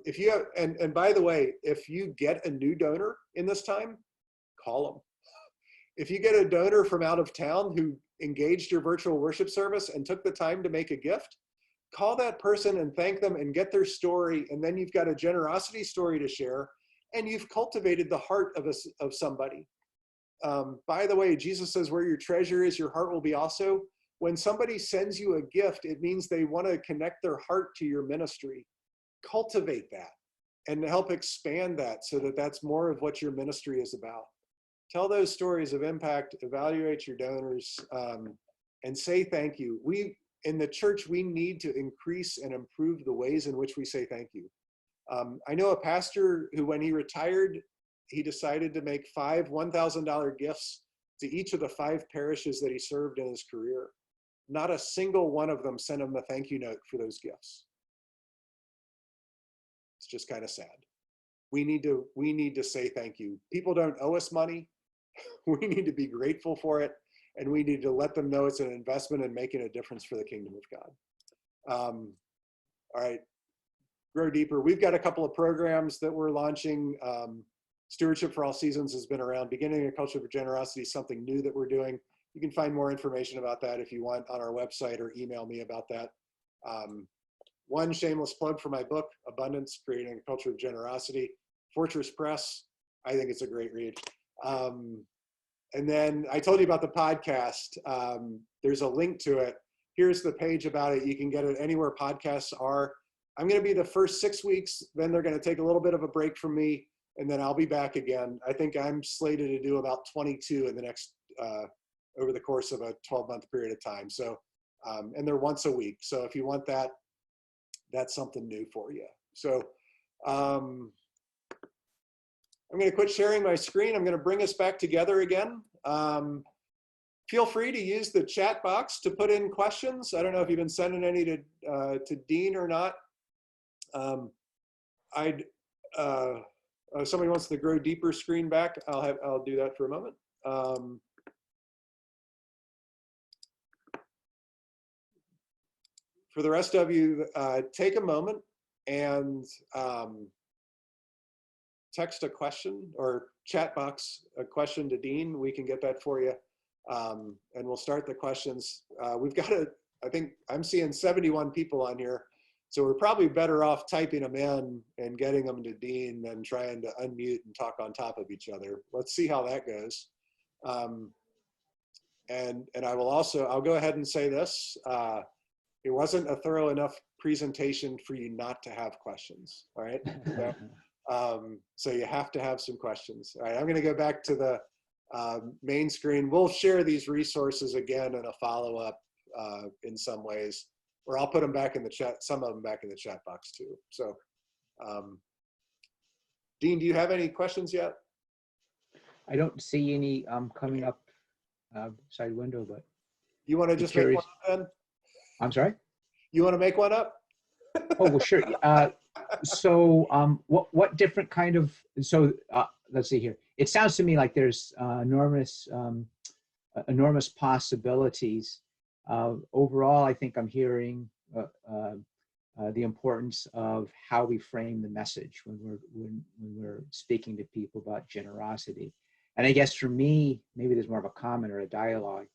If you have, and by the way, if you get a new donor in this time, call them. If you get a donor from out of town who engaged your virtual worship service and took the time to make a gift, call that person and thank them and get their story. And then you've got a generosity story to share and you've cultivated the heart of somebody. By the way, Jesus says where your treasure is, your heart will be also. When somebody sends you a gift, it means they want to connect their heart to your ministry. Cultivate that and help expand that so that that's more of what your ministry is about. Tell those stories of impact, evaluate your donors, and say thank you. In the church, we need to increase and improve the ways in which we say thank you. I know a pastor who, when he retired, he decided to make 5 $1,000 gifts to each of the 5 parishes that he served in his career. not a single one of them sent them a thank you note for those gifts. It's just kind of sad. We need to say thank you. People don't owe us money. We need to be grateful for it, and we need to let them know it's an investment in making a difference for the kingdom of God. All right, grow deeper. We've got a couple of programs that we're launching. Stewardship for All Seasons has been around. Beginning a Culture for Generosity is something new that we're doing. You can find more information about that if you want on our website, or email me about that. One shameless plug for my book, Abundance, Creating a Culture of Generosity, Fortress Press. I think it's a great read. And then I told you about the podcast. There's a link to it. Here's the page about it. You can get it anywhere podcasts are. I'm going to be the first 6 weeks. Then they're going to take a little bit of a break from me, and then I'll be back again. I think I'm slated to do about 22 in the next, over the course of a 12-month period of time. So, and they're once a week. So if you want that, that's something new for you. So I'm going to quit sharing my screen. I'm going to bring us back together again. Feel free to use the chat box to put in questions. I don't know if you've been sending any to Dean or not. Somebody wants the Grow Deeper screen back. I'll do that for a moment. For the rest of you, take a moment and text a question or chat box a question to Dean. We can get that for you. And we'll start the questions. We've got I think I'm seeing 71 people on here. So we're probably better off typing them in and getting them to Dean than trying to unmute and talk on top of each other. Let's see how that goes. And I will also, I'll go ahead and say this. It wasn't a thorough enough presentation for you not to have questions, all right? So you have to have some questions. All right, I'm gonna go back to the main screen. We'll share these resources again in a follow-up in some ways, or I'll put them back in the chat, some of them back in the chat box too. So, Dean, do you have any questions yet? I don't see any coming up side window, but. You wanna just make one up then? I'm sorry? You wanna make one up? Oh, well, sure. So what different kind of, so let's see here. It sounds to me like there's enormous possibilities. Overall, I think I'm hearing the importance of how we frame the message when we're speaking to people about generosity. And I guess for me, maybe there's more of a comment or a dialogue.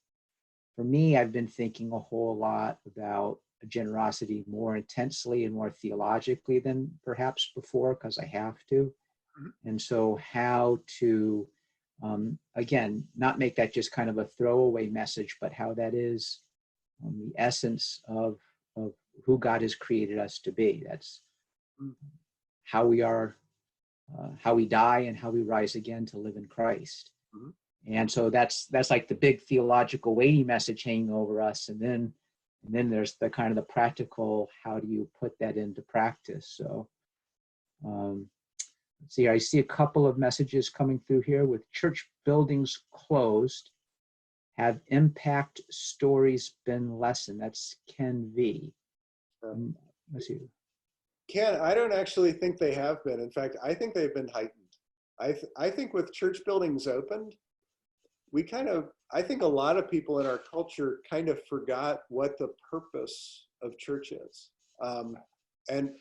For me, I've been thinking a whole lot about generosity more intensely and more theologically than perhaps before, because I have to. And so how to, again, not make that just kind of a throwaway message, but how that is the essence of who God has created us to be. That's how we are, how we die and how we rise again to live in Christ. And so that's like the big theological weighty message hanging over us. And then there's the kind of the practical, how do you put that into practice? So let's see, I see a couple of messages coming through here. With church buildings closed, have impact stories been lessened? That's Ken V. Let's see. Ken, I don't actually think they have been. In fact, I think they've been heightened. I think with church buildings opened, I think a lot of people in our culture kind of forgot what the purpose of church is. And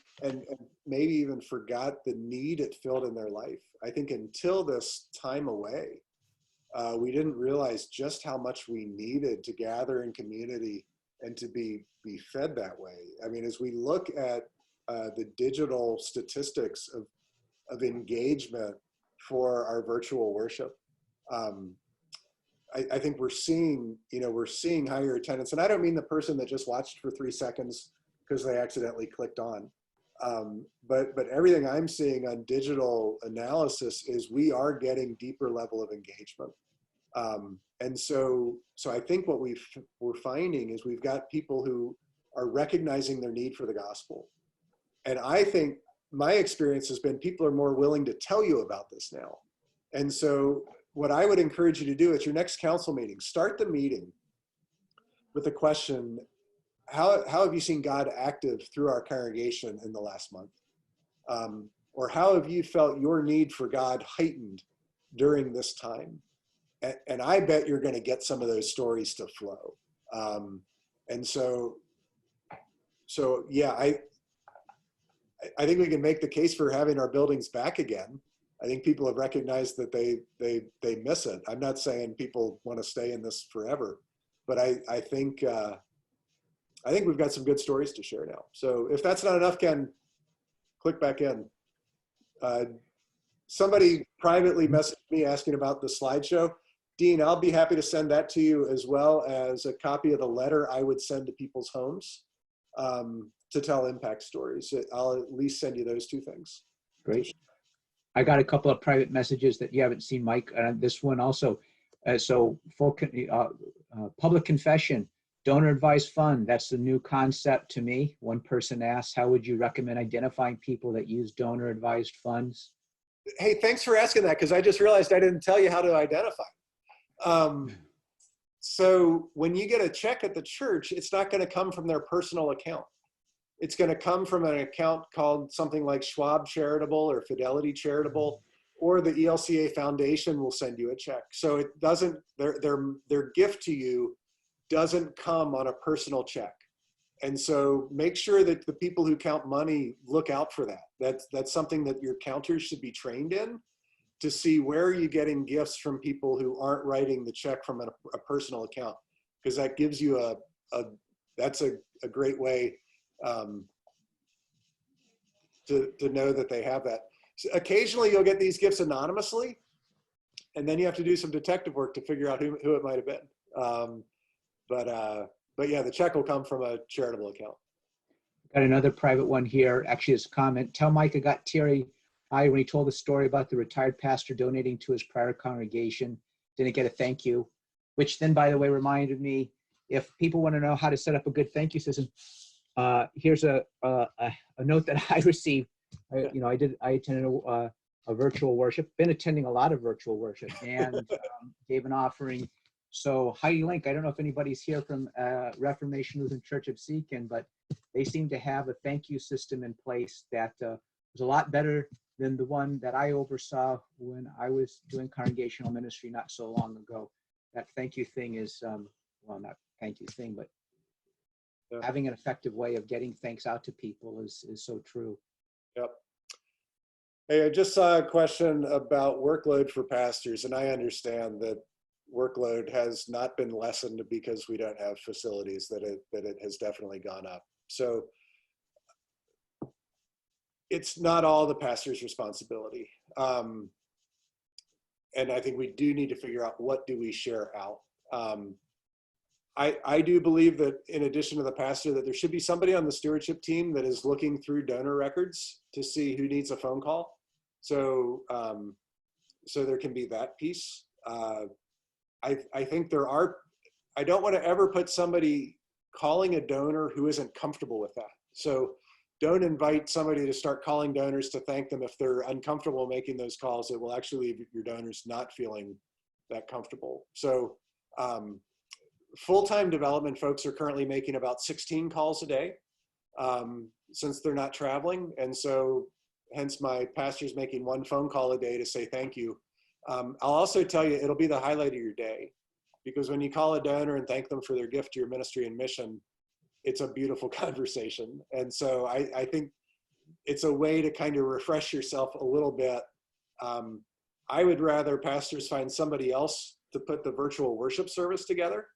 maybe even forgot the need it filled in their life. I think until this time away, we didn't realize just how much we needed to gather in community and to be fed that way. I mean, as we look at the digital statistics of engagement for our virtual worship, I think we're seeing higher attendance. And I don't mean the person that just watched for 3 seconds because they accidentally clicked on. But everything I'm seeing on digital analysis is we are getting deeper level of engagement. And so I think what we're finding is we've got people who are recognizing their need for the gospel. And I think my experience has been people are more willing to tell you about this now. And so what I would encourage you to do at your next council meeting, start the meeting with the question, how have you seen God active through our congregation in the last month? Or how have you felt your need for God heightened during this time? And I bet you're going to get some of those stories to flow. And so yeah, I think we can make the case for having our buildings back again. I think people have recognized that they miss it. I'm not saying people want to stay in this forever, but I think we've got some good stories to share now. So if that's not enough, Ken, click back in. Somebody privately messaged me asking about the slideshow. Dean, I'll be happy to send that to you, as well as a copy of the letter I would send to people's homes to tell impact stories. I'll at least send you those two things. Great. I got a couple of private messages that you haven't seen, Mike. This one also. So public confession, donor advised fund. That's the new concept to me. One person asked, how would you recommend identifying people that use donor advised funds? Hey, thanks for asking that, because I just realized I didn't tell you how to identify. So when you get a check at the church, it's not going to come from their personal account. It's going to come from an account called something like Schwab Charitable or Fidelity Charitable, or the ELCA Foundation will send you a check. So it doesn't, their gift to you doesn't come on a personal check. And so make sure that the people who count money look out for that. That's something that your counters should be trained in, to see where are you getting gifts from people who aren't writing the check from a personal account, because that gives you that's a great way to know that they have that. So occasionally you'll get these gifts anonymously, and then you have to do some detective work to figure out who it might have been. But yeah, the check will come from a charitable account. Got another private one here. Actually, it's a comment. Tell Mike I got teary eyed when he told the story about the retired pastor donating to his prior congregation. Didn't get a thank you, which then, by the way, reminded me, if people want to know how to set up a good thank you system, here's a note that I received. I attended a virtual worship, been attending a lot of virtual worship, and gave an offering. So Heidi Link, I don't know if anybody's here from Reformation Lutheran Church of Seacon, but they seem to have a thank you system in place that was a lot better than the one that I oversaw when I was doing congregational ministry not so long ago. That thank you thing is, well, not thank you thing, but having an effective way of getting thanks out to people is so true. Yep. Hey, I just saw a question about workload for pastors, and I understand that workload has not been lessened because we don't have facilities, that it has definitely gone up. So it's not all the pastor's responsibility. And I think we do need to figure out, what do we share out? I do believe that in addition to the pastor, that there should be somebody on the stewardship team that is looking through donor records to see who needs a phone call. So, so there can be that piece. I think I don't want to ever put somebody calling a donor who isn't comfortable with that. So don't invite somebody to start calling donors to thank them if they're uncomfortable making those calls. It will actually leave your donors not feeling that comfortable. So full-time development folks are currently making about 16 calls a day since they're not traveling. And so hence my pastor's making one phone call a day to say thank you. I'll also tell you, it'll be the highlight of your day, because when you call a donor and thank them for their gift to your ministry and mission, it's a beautiful conversation. And so I think it's a way to kind of refresh yourself a little bit. I would rather pastors find somebody else to put the virtual worship service together,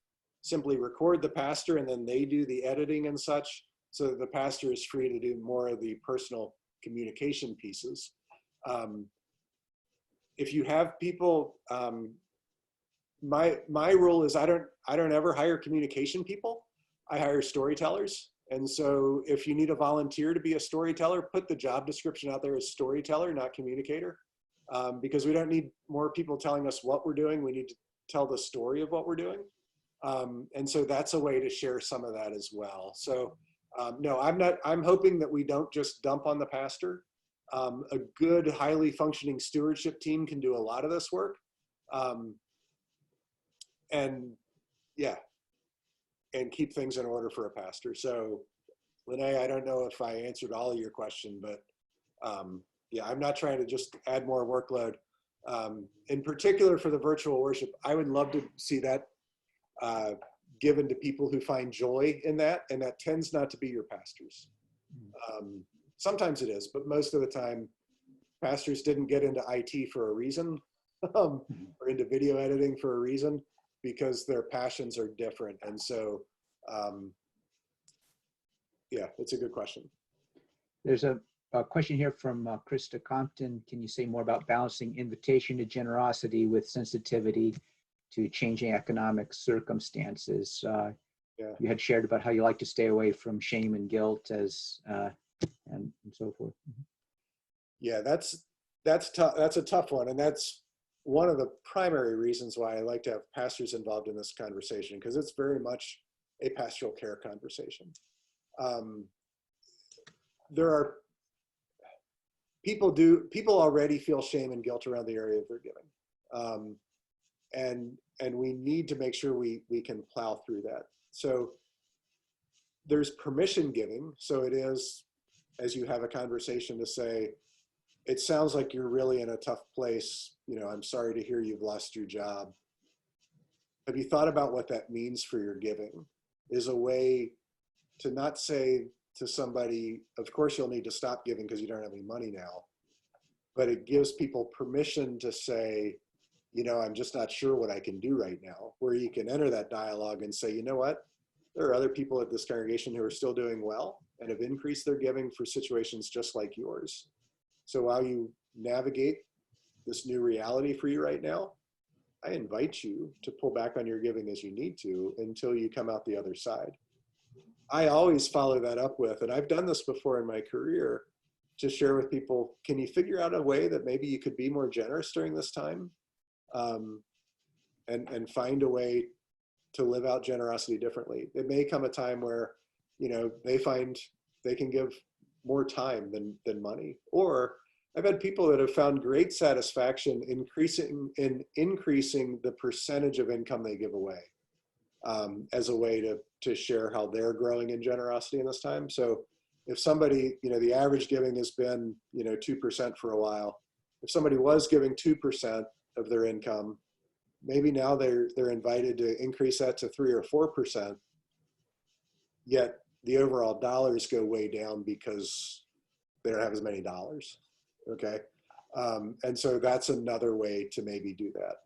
simply record the pastor, and then they do the editing and such, so that the pastor is free to do more of the personal communication pieces. If you have people, my rule is I don't ever hire communication people. I hire storytellers. And so if you need a volunteer to be a storyteller, put the job description out there as storyteller, not communicator, because we don't need more people telling us what we're doing. We need to tell the story of what we're doing. And so that's a way to share some of that as well. So no, I'm hoping that we don't just dump on the pastor. A good, highly functioning stewardship team can do a lot of this work. And yeah, keep things in order for a pastor. So Lene, I don't know if I answered all of your question, but yeah, I'm not trying to just add more workload. In particular for the virtual worship, I would love to see that given to people who find joy in that, and that tends not to be your pastors. Sometimes it is, but most of the time, pastors didn't get into IT for a reason, or into video editing for a reason, because their passions are different. And so, yeah, it's a good question. There's a question here from Krista Compton. Can you say more about balancing invitation to generosity with sensitivity to changing economic circumstances? Yeah. You had shared about how you like to stay away from shame and guilt as and so forth. Yeah, that's tough. That's a tough one, and that's one of the primary reasons why I like to have pastors involved in this conversation, because it's very much a pastoral care conversation. There are people already feel shame and guilt around the area of their giving, and we need to make sure we can plow through that. So there's permission giving. So it is, as you have a conversation, to say, it sounds like you're really in a tough place. You know, I'm sorry to hear you've lost your job. Have you thought about what that means for your giving? Is a way to not say to somebody, of course you'll need to stop giving because you don't have any money now, but it gives people permission to say, you know, I'm just not sure what I can do right now, where you can enter that dialogue and say, you know what, there are other people at this congregation who are still doing well and have increased their giving for situations just like yours. So while you navigate this new reality for you right now, I invite you to pull back on your giving as you need to until you come out the other side. I always follow that up with, and I've done this before in my career, to share with people, can you figure out a way that maybe you could be more generous during this time? And find a way to live out generosity differently. It may come a time where, you know, they find they can give more time than money. Or I've had people that have found great satisfaction increasing the percentage of income they give away, as a way to share how they're growing in generosity in this time. So if somebody, you know, the average giving has been, you know, 2% for a while. If somebody was giving 2% of their income, maybe now they're invited to increase that to 3 or 4%, yet the overall dollars go way down because they don't have as many dollars. Okay. And so that's another way to maybe do that.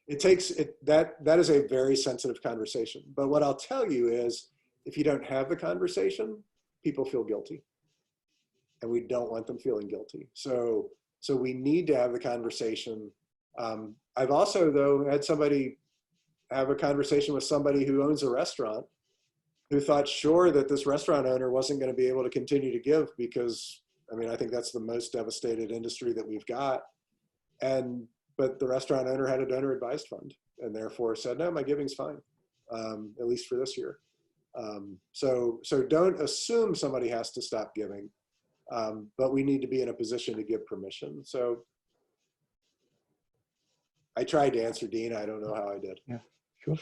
That is a very sensitive conversation. But what I'll tell you is, if you don't have the conversation, people feel guilty, and we don't want them feeling guilty. So we need to have the conversation. I've also, though, had somebody have a conversation with somebody who owns a restaurant, who thought sure that this restaurant owner wasn't going to be able to continue to give because, I mean, I think that's the most devastated industry that we've got. But the restaurant owner had a donor advised fund, and therefore said, no, my giving's fine, at least for this year. So don't assume somebody has to stop giving, but we need to be in a position to give permission. So I tried to answer, Dean. I don't know how I did. Yeah, sure.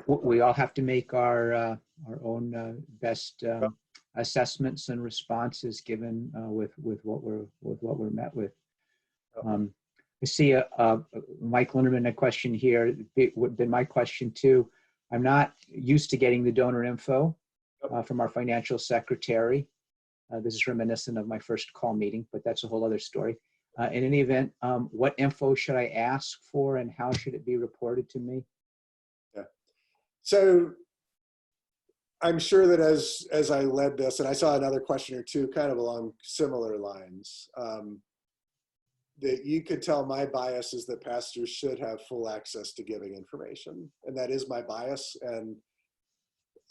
We all have to make our own best assessments and responses given with what we're met with. I see Mike Linderman, a question here. It would have been my question too. I'm not used to getting the donor info from our financial secretary. This is reminiscent of my first call meeting, but that's a whole other story. In any event, what info should I ask for, and how should it be reported to me? Yeah. So I'm sure that as I led this, and I saw another question or two kind of along similar lines, that you could tell my bias is that pastors should have full access to giving information. And that is my bias. And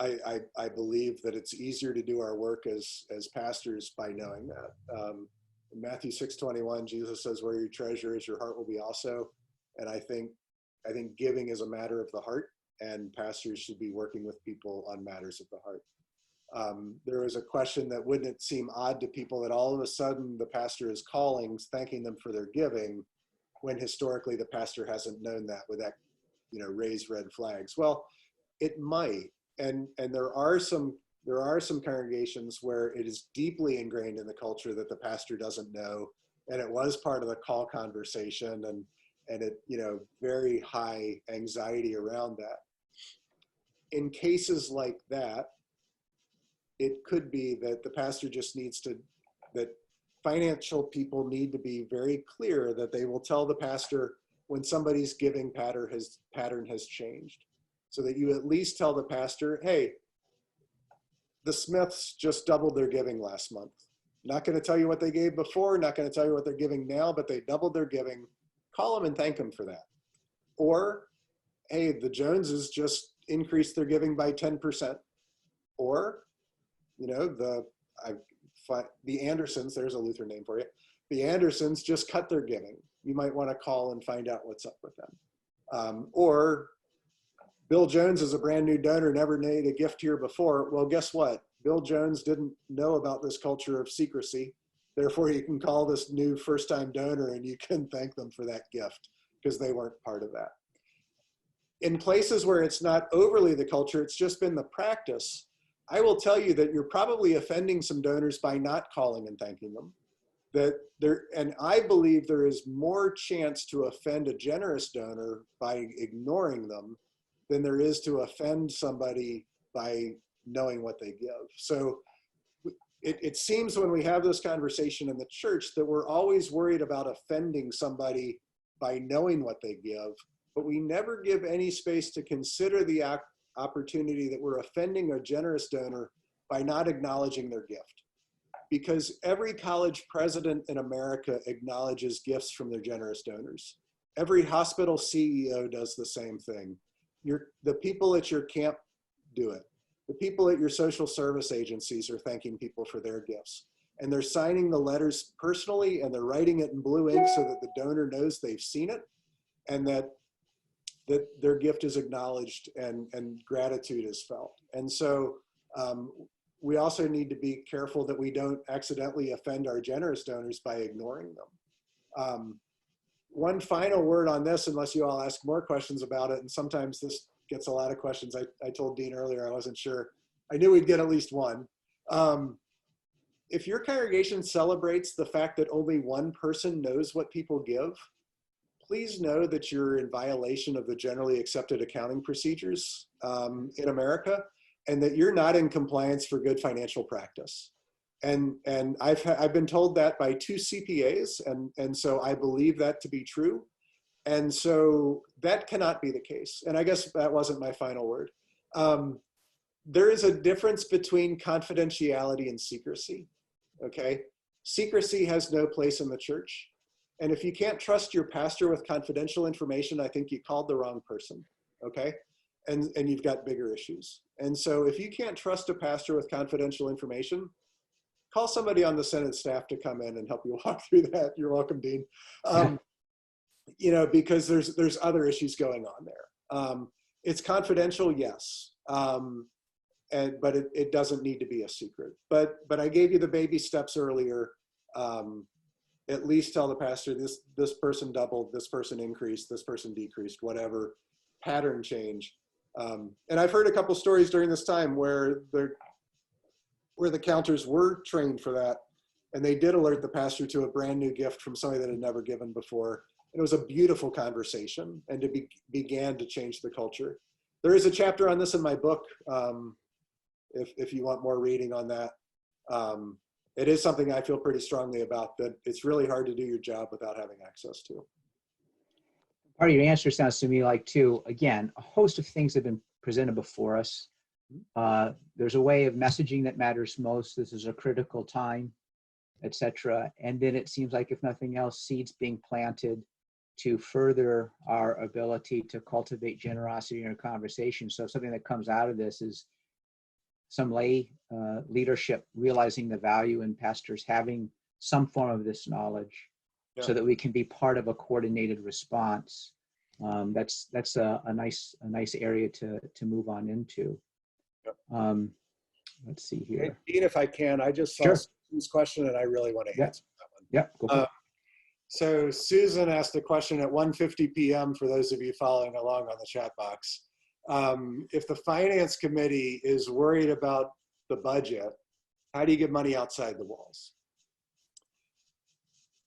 I believe that it's easier to do our work as pastors by knowing that. In Matthew 6:21, Jesus says, where your treasure is, your heart will be also. And I think giving is a matter of the heart, and pastors should be working with people on matters of the heart. There was a question that, wouldn't it seem odd to people that all of a sudden the pastor is calling, thanking them for their giving, when historically the pastor hasn't known that? Would that, you know, raise red flags? Well, It might, and there are some congregations where it is deeply ingrained in the culture that the pastor doesn't know, and it was part of the call conversation, and it, you know, very high anxiety around that. In cases like that, it could be that the pastor just needs to, that financial people need to be very clear that they will tell the pastor when somebody's giving pattern has changed, so that you at least tell the pastor, hey, the Smiths just doubled their giving last month. Not going to tell you what they gave before, not going to tell you what they're giving now, but they doubled their giving. Call them and thank them for that. Or, hey, the Joneses just increased their giving by 10%. Or, you know, the Andersons, there's a Lutheran name for you. The Andersons just cut their giving. You might want to call and find out what's up with them. Or Bill Jones is a brand new donor, never made a gift here before. Well, guess what? Bill Jones didn't know about this culture of secrecy. Therefore, you can call this new first-time donor and you can thank them for that gift because they weren't part of that. In places where it's not overly the culture, it's just been the practice, I will tell you that you're probably offending some donors by not calling and thanking them. And I believe there is more chance to offend a generous donor by ignoring them than there is to offend somebody by knowing what they give. So it seems when we have this conversation in the church that we're always worried about offending somebody by knowing what they give, but we never give any space to consider the opportunity that we're offending a generous donor by not acknowledging their gift. Because every college president in America acknowledges gifts from their generous donors. Every hospital CEO does the same thing. The people at your camp do it. The people at your social service agencies are thanking people for their gifts. And they're signing the letters personally, and they're writing it in blue ink so that the donor knows they've seen it and that their gift is acknowledged and gratitude is felt. And so we also need to be careful that we don't accidentally offend our generous donors by ignoring them. One final word on this, unless you all ask more questions about it, and sometimes this gets a lot of questions. I told Dean earlier I wasn't sure. I knew we'd get at least one. If your congregation celebrates the fact that only one person knows what people give, please know that you're in violation of the generally accepted accounting procedures in America, and that you're not in compliance for good financial practice. And I've been told that by 2 CPAs, and so I believe that to be true. And so that cannot be the case. And I guess that wasn't my final word. There is a difference between confidentiality and secrecy, okay? Secrecy has no place in the church. And if you can't trust your pastor with confidential information, I think you called the wrong person, okay? And you've got bigger issues. And so if you can't trust a pastor with confidential information, call somebody on the Senate staff to come in and help you walk through that. You're welcome, Dean. You know, because there's other issues going on there. It's confidential, yes. But it doesn't need to be a secret. But I gave you the baby steps earlier. At least tell the pastor this person doubled, this person increased, this person decreased, whatever, pattern change. And I've heard a couple stories during this time where the counters were trained for that, and they did alert the pastor to a brand new gift from somebody that had never given before. And it was a beautiful conversation, and began to change the culture. There is a chapter on this in my book, if you want more reading on that. It is something I feel pretty strongly about, that it's really hard to do your job without having access to. Part of your answer sounds to me like, too, again, a host of things have been presented before us. There's a way of messaging that matters most. This is a critical time, etc. And then it seems like, if nothing else, seeds being planted to further our ability to cultivate generosity in our conversation. So something that comes out of this is some lay leadership realizing the value in pastors having some form of this knowledge, so that we can be part of a coordinated response. That's a nice area to move on into. Let's see here. Hey, Dean, if I can, I just saw Susan's question and I really want to answer that one. Yeah, go for it. So Susan asked a question at 1:50 p.m. for those of you following along on the chat box. If the finance committee is worried about the budget, how do you get money outside the walls?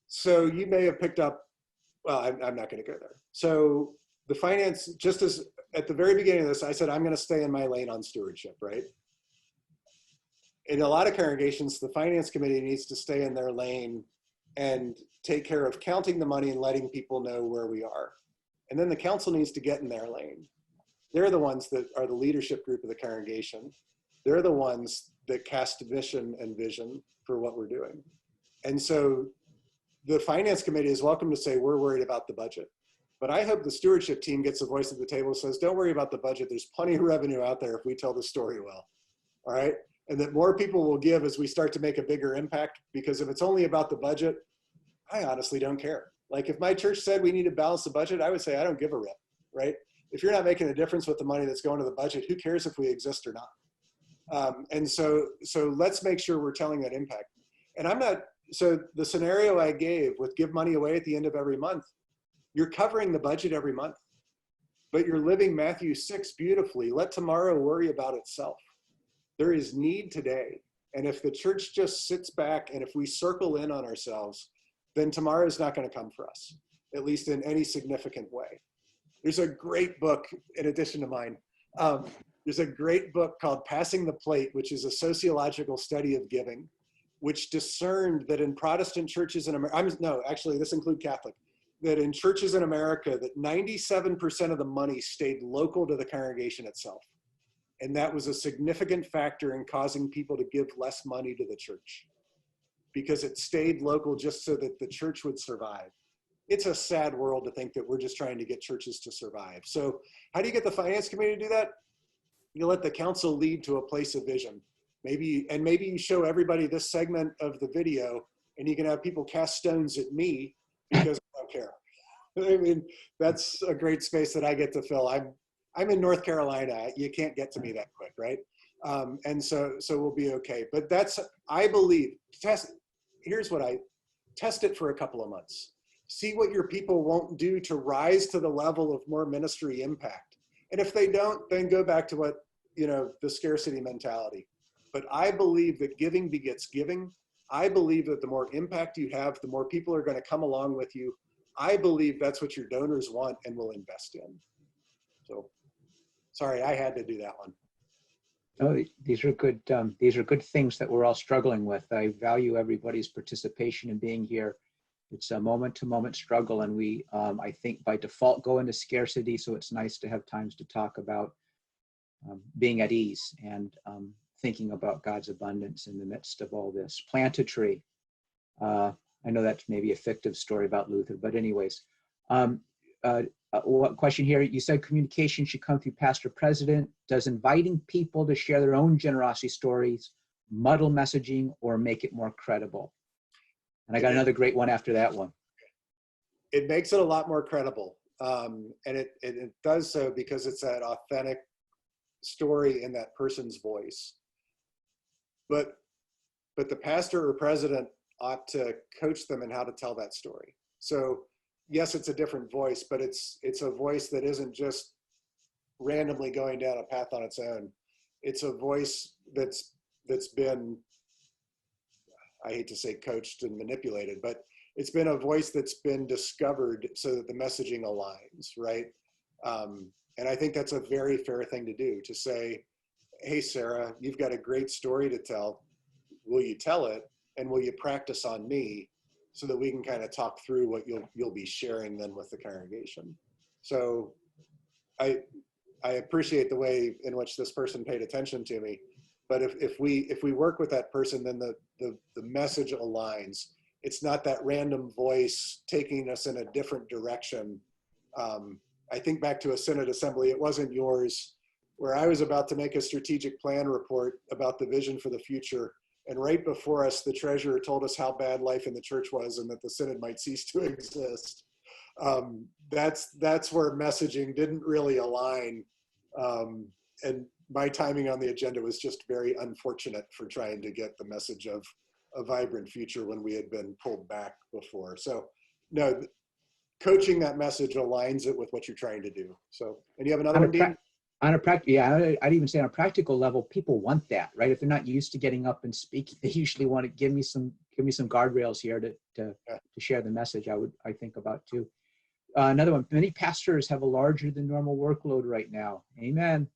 So you may have picked up, well, I'm not going to go there. So the finance, just as at the very beginning of this, I said, I'm going to stay in my lane on stewardship, right? In a lot of congregations, the finance committee needs to stay in their lane and take care of counting the money and letting people know where we are. And then the council needs to get in their lane. They're the ones that are the leadership group of the congregation. They're the ones that cast mission and vision for what we're doing. And so the finance committee is welcome to say, we're worried about the budget. But I hope the stewardship team gets a voice at the table and says, don't worry about the budget. There's plenty of revenue out there if we tell the story well, all right? And that more people will give as we start to make a bigger impact, because if it's only about the budget, I honestly don't care. Like if my church said we need to balance the budget, I would say I don't give a rip, right? If you're not making a difference with the money that's going to the budget, who cares if we exist or not? And so let's make sure we're telling that impact. And I'm not, so the scenario I gave with give money away at the end of every month, you're covering the budget every month, but you're living Matthew 6 beautifully. Let tomorrow worry about itself. There is need today. And if the church just sits back and if we circle in on ourselves, then tomorrow is not going to come for us, at least in any significant way. There's a great book, in addition to mine, there's a great book called Passing the Plate, which is a sociological study of giving, which discerned that in Protestant churches in America, no, actually this includes Catholic, that in churches in America, that 97% of the money stayed local to the congregation itself. And that was a significant factor in causing people to give less money to the church, because it stayed local just so that the church would survive. It's a sad world to think that we're just trying to get churches to survive. So how do you get the finance committee to do that? You let the council lead to a place of vision. Maybe you show everybody this segment of the video and you can have people cast stones at me because I don't care. I mean, that's a great space that I get to fill. I'm in North Carolina. You can't get to me that quick, right? And so we'll be okay. But that's, I believe, here's what test it for a couple of months. See what your people won't do to rise to the level of more ministry impact. And if they don't, then go back to what, the scarcity mentality. But I believe that giving begets giving. I believe that the more impact you have, the more people are going to come along with you. I believe that's what your donors want and will invest in. So, sorry, I had to do that one. Oh, these are good. These are good things that we're all struggling with. I value everybody's participation in being here. It's a moment-to-moment struggle, and we, I think, by default, go into scarcity. So it's nice to have times to talk about being at ease and thinking about God's abundance in the midst of all this. Plant a tree. I know that's maybe a fictive story about Luther, but anyways. What question here? You said communication should come through pastor president. Does inviting people to share their own generosity stories muddle messaging or make it more credible? And I got another great one after that one. It makes it a lot more credible. And it does so because it's that authentic story in that person's voice. But the pastor or president ought to coach them in how to tell that story. So yes, it's a different voice, but it's a voice that isn't just randomly going down a path on its own. It's a voice that's been, I hate to say coached and manipulated, but it's been a voice that's been discovered so that the messaging aligns, right? And I think that's a very fair thing to do, to say, hey, Sarah, you've got a great story to tell. Will you tell it? And will you practice on me so that we can kind of talk through what you'll be sharing then with the congregation? So I appreciate the way in which this person paid attention to me. But if we work with that person, then the message aligns. It's not that random voice taking us in a different direction. I think back to a Synod assembly, it wasn't yours, where I was about to make a strategic plan report about the vision for the future. And right before us, the treasurer told us how bad life in the church was and that the Synod might cease to exist. That's where messaging didn't really align. And my timing on the agenda was just very unfortunate for trying to get the message of a vibrant future when we had been pulled back before. So no, coaching that message aligns it with what you're trying to do. So, and you have another one, Dean? On a practical, yeah, I'd even say on a practical level, people want that, right? If they're not used to getting up and speaking, they usually want to give me some guardrails here to Yeah. share the message. I think about too. Another one, many pastors have a larger than normal workload right now. Amen.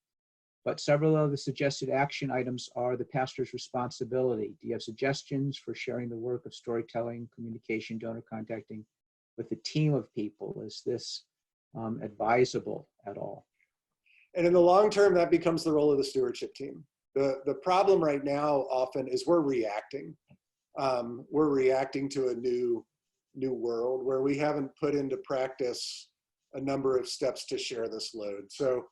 But several of the suggested action items are the pastor's responsibility. Do you have suggestions for sharing the work of storytelling, communication, donor contacting with a team of people? Is this advisable at all? And in the long term, that becomes the role of the stewardship team. The problem right now often is we're reacting. We're reacting to a new world where we haven't put into practice a number of steps to share this load. So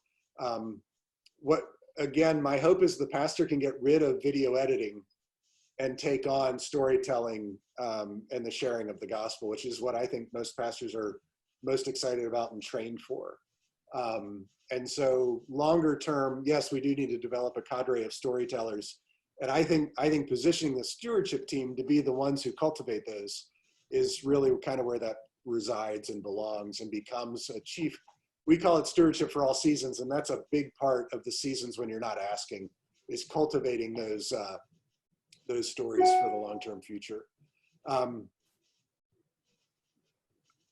again, my hope is the pastor can get rid of video editing and take on storytelling and the sharing of the gospel, which is what I think most pastors are most excited about and trained for. And so longer term, yes, we do need to develop a cadre of storytellers. And I think positioning the stewardship team to be the ones who cultivate those is really kind of where that resides and belongs and becomes a chief. We call it stewardship for all seasons, and that's a big part of the seasons when you're not asking, is cultivating those stories for the long-term future.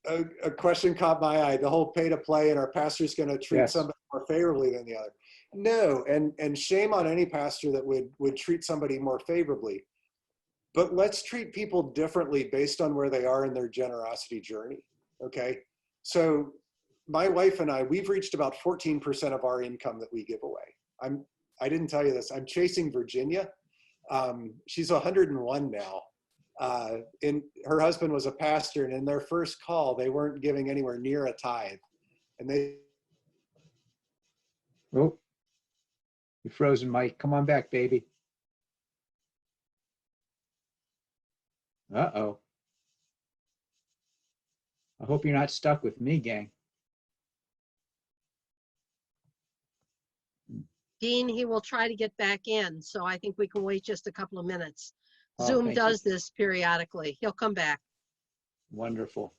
A question caught my eye, the whole pay to play and our pastor's going to treat somebody more favorably than the other. No, and shame on any pastor that would treat somebody more favorably. But let's treat people differently based on where they are in their generosity journey, okay? So my wife and I, we've reached about 14% of our income that we give away. I didn't tell you this, I'm chasing Virginia. She's 101 now. And her husband was a pastor, and in their first call, they weren't giving anywhere near a tithe. And Oh, you're frozen, Mike. Come on back, baby. Uh-oh. I hope you're not stuck with me, gang. Dean, he will try to get back in, so I think we can wait just a couple of minutes. Oh, Zoom does this periodically. He'll come back. Wonderful.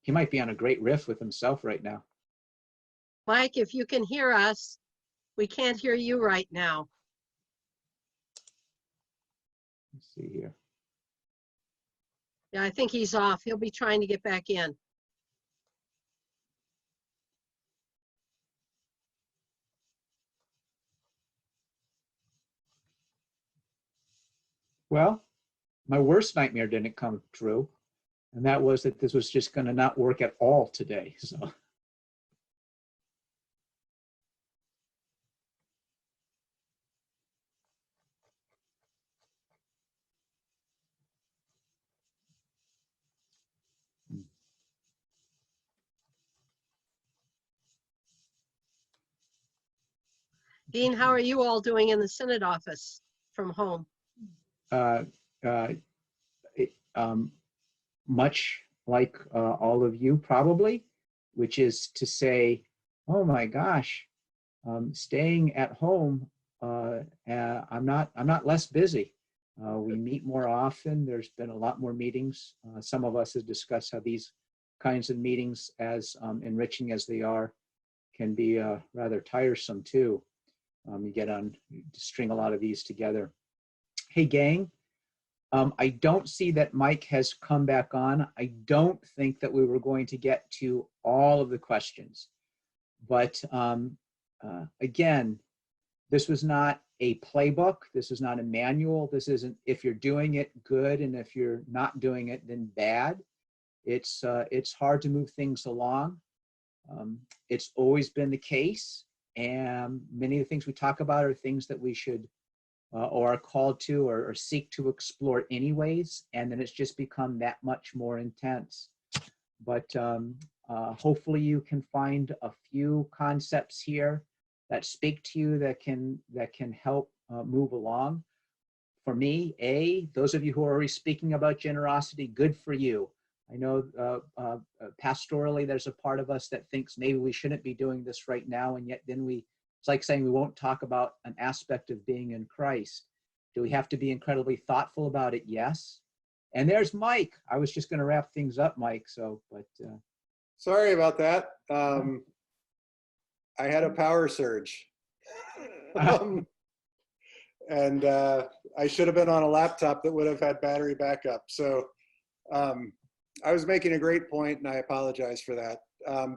He might be on a great riff with himself right now. Mike, if you can hear us, we can't hear you right now. Let's see here. Yeah, I think he's off. He'll be trying to get back in. Well, my worst nightmare didn't come true, and that was that this was just going to not work at all today. So. Dean, how are you all doing in the Synod office from home? Much like all of you probably, which is to say, oh my gosh, staying at home, I'm not less busy. We meet more often. There's been a lot more meetings. Some of us have discussed how these kinds of meetings, as enriching as they are, can be rather tiresome too. You string a lot of these together. Hey gang, I don't see that Mike has come back on. I don't think that we were going to get to all of the questions, but again, this was not a playbook. This is not a manual. This isn't, if you're doing it, good, and if you're not doing it, then bad. It's hard to move things along. It's always been the case. And many of the things we talk about are things that we should or are called to or seek to explore anyways. And then it's just become that much more intense. But hopefully you can find a few concepts here that speak to you, that can help move along. For me, those of you who are already speaking about generosity, good for you. I know pastorally, there's a part of us that thinks maybe we shouldn't be doing this right now, and yet then we It's like saying we won't talk about an aspect of being in Christ. Do we have to be incredibly thoughtful about it? Yes. And there's Mike. I was just going to wrap things up, Mike. So, but Sorry about that. I had a power surge. And I should have been on a laptop that would have had battery backup. So I was making a great point, and I apologize for that.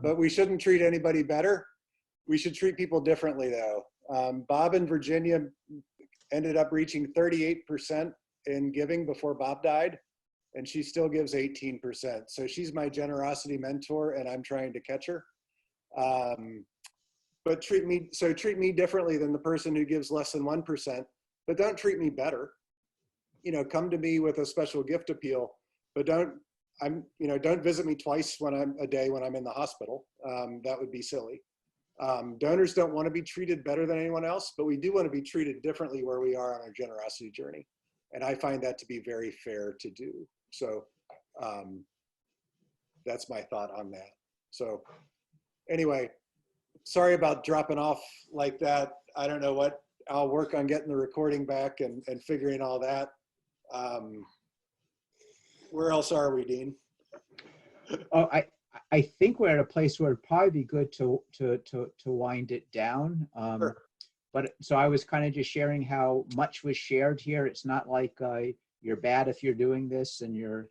But we shouldn't treat anybody better. We should treat people differently, though. Bob in Virginia ended up reaching 38% in giving before Bob died, and she still gives 18%. So she's my generosity mentor, and I'm trying to catch her. But treat me differently than the person who gives less than 1%, but don't treat me better. You know, come to me with a special gift appeal, but don't visit me twice a day when I'm in the hospital. That would be silly. Donors don't want to be treated better than anyone else, but we do want to be treated differently where we are on our generosity journey. And I find that to be very fair to do. So that's my thought on that. So anyway, sorry about dropping off like that. I don't know what, I'll work on getting the recording back and figuring all that. Where else are we, Dean? Oh, I think we're at a place where it'd probably be good to wind it down. Sure. But so I was kind of just sharing how much was shared here. It's not like you're bad if you're doing this, and you're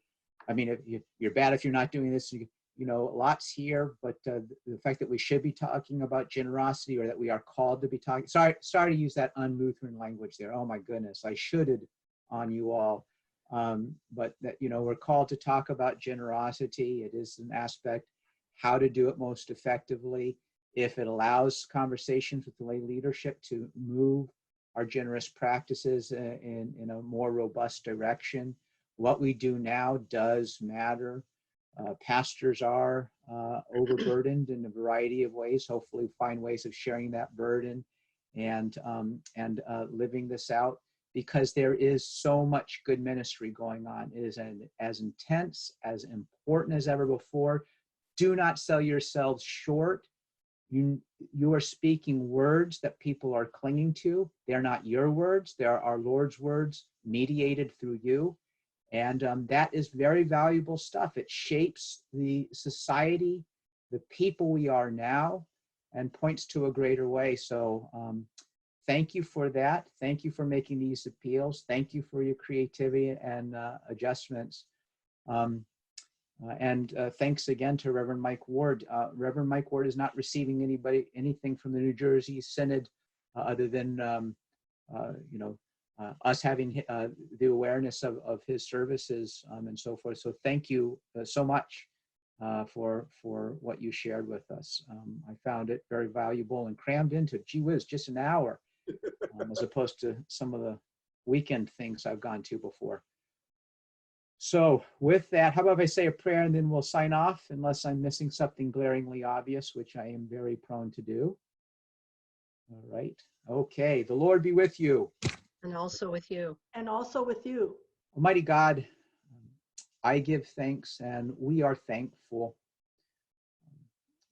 bad if you're not doing this. You know, lots here, but the fact that we should be talking about generosity, or that we are called to be talking. Sorry to use that un-Lutheran language there. Oh my goodness, I shoulded on you all. But that, you know, we're called to talk about generosity. It is an aspect, how to do it most effectively. If it allows conversations with the lay leadership to move our generous practices in a more robust direction. What we do now does matter. Pastors are overburdened in a variety of ways. Hopefully find ways of sharing that burden and living this out, because there is so much good ministry going on. It is as intense, as important as ever before. Do not sell yourselves short. You are speaking words that people are clinging to. They're not your words. They're our Lord's words mediated through you. And that is very valuable stuff. It shapes the society, the people we are now, and points to a greater way. So thank you for that. Thank you for making these appeals. Thank you for your creativity and adjustments. And thanks again to Reverend Mike Ward. Reverend Mike Ward is not receiving anything from the New Jersey Synod other than us having the awareness of his services and so forth. So thank you so much for what you shared with us. I found it very valuable and crammed into, gee whiz, just an hour, as opposed to some of the weekend things I've gone to before. So with that, how about if I say a prayer and then we'll sign off, unless I'm missing something glaringly obvious, which I am very prone to do. All right. Okay. The Lord be with you. And also with you. And also with you. Almighty God, I give thanks, and we are thankful.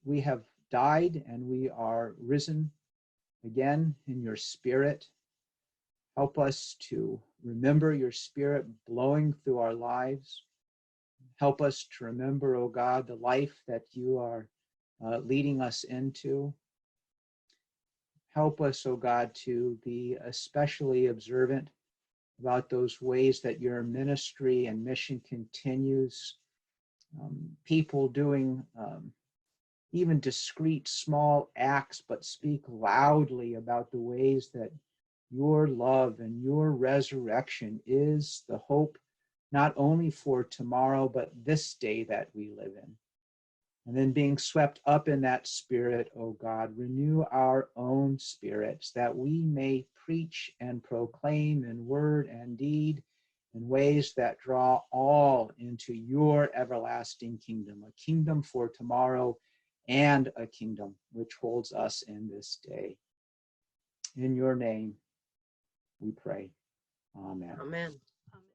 We have died and we are risen again in your Spirit. Help us to remember your Spirit blowing through our lives. Help us to remember, oh God, the life that you are leading us into. Help us, oh God, to be especially observant about those ways that your ministry and mission continues. People doing even discreet small acts, but speak loudly about the ways that your love and your resurrection is the hope, not only for tomorrow, but this day that we live in. And then being swept up in that Spirit, oh God, renew our own spirits that we may preach and proclaim in word and deed in ways that draw all into your everlasting kingdom, a kingdom for tomorrow and a kingdom which holds us in this day. In your name we pray. Amen. Amen.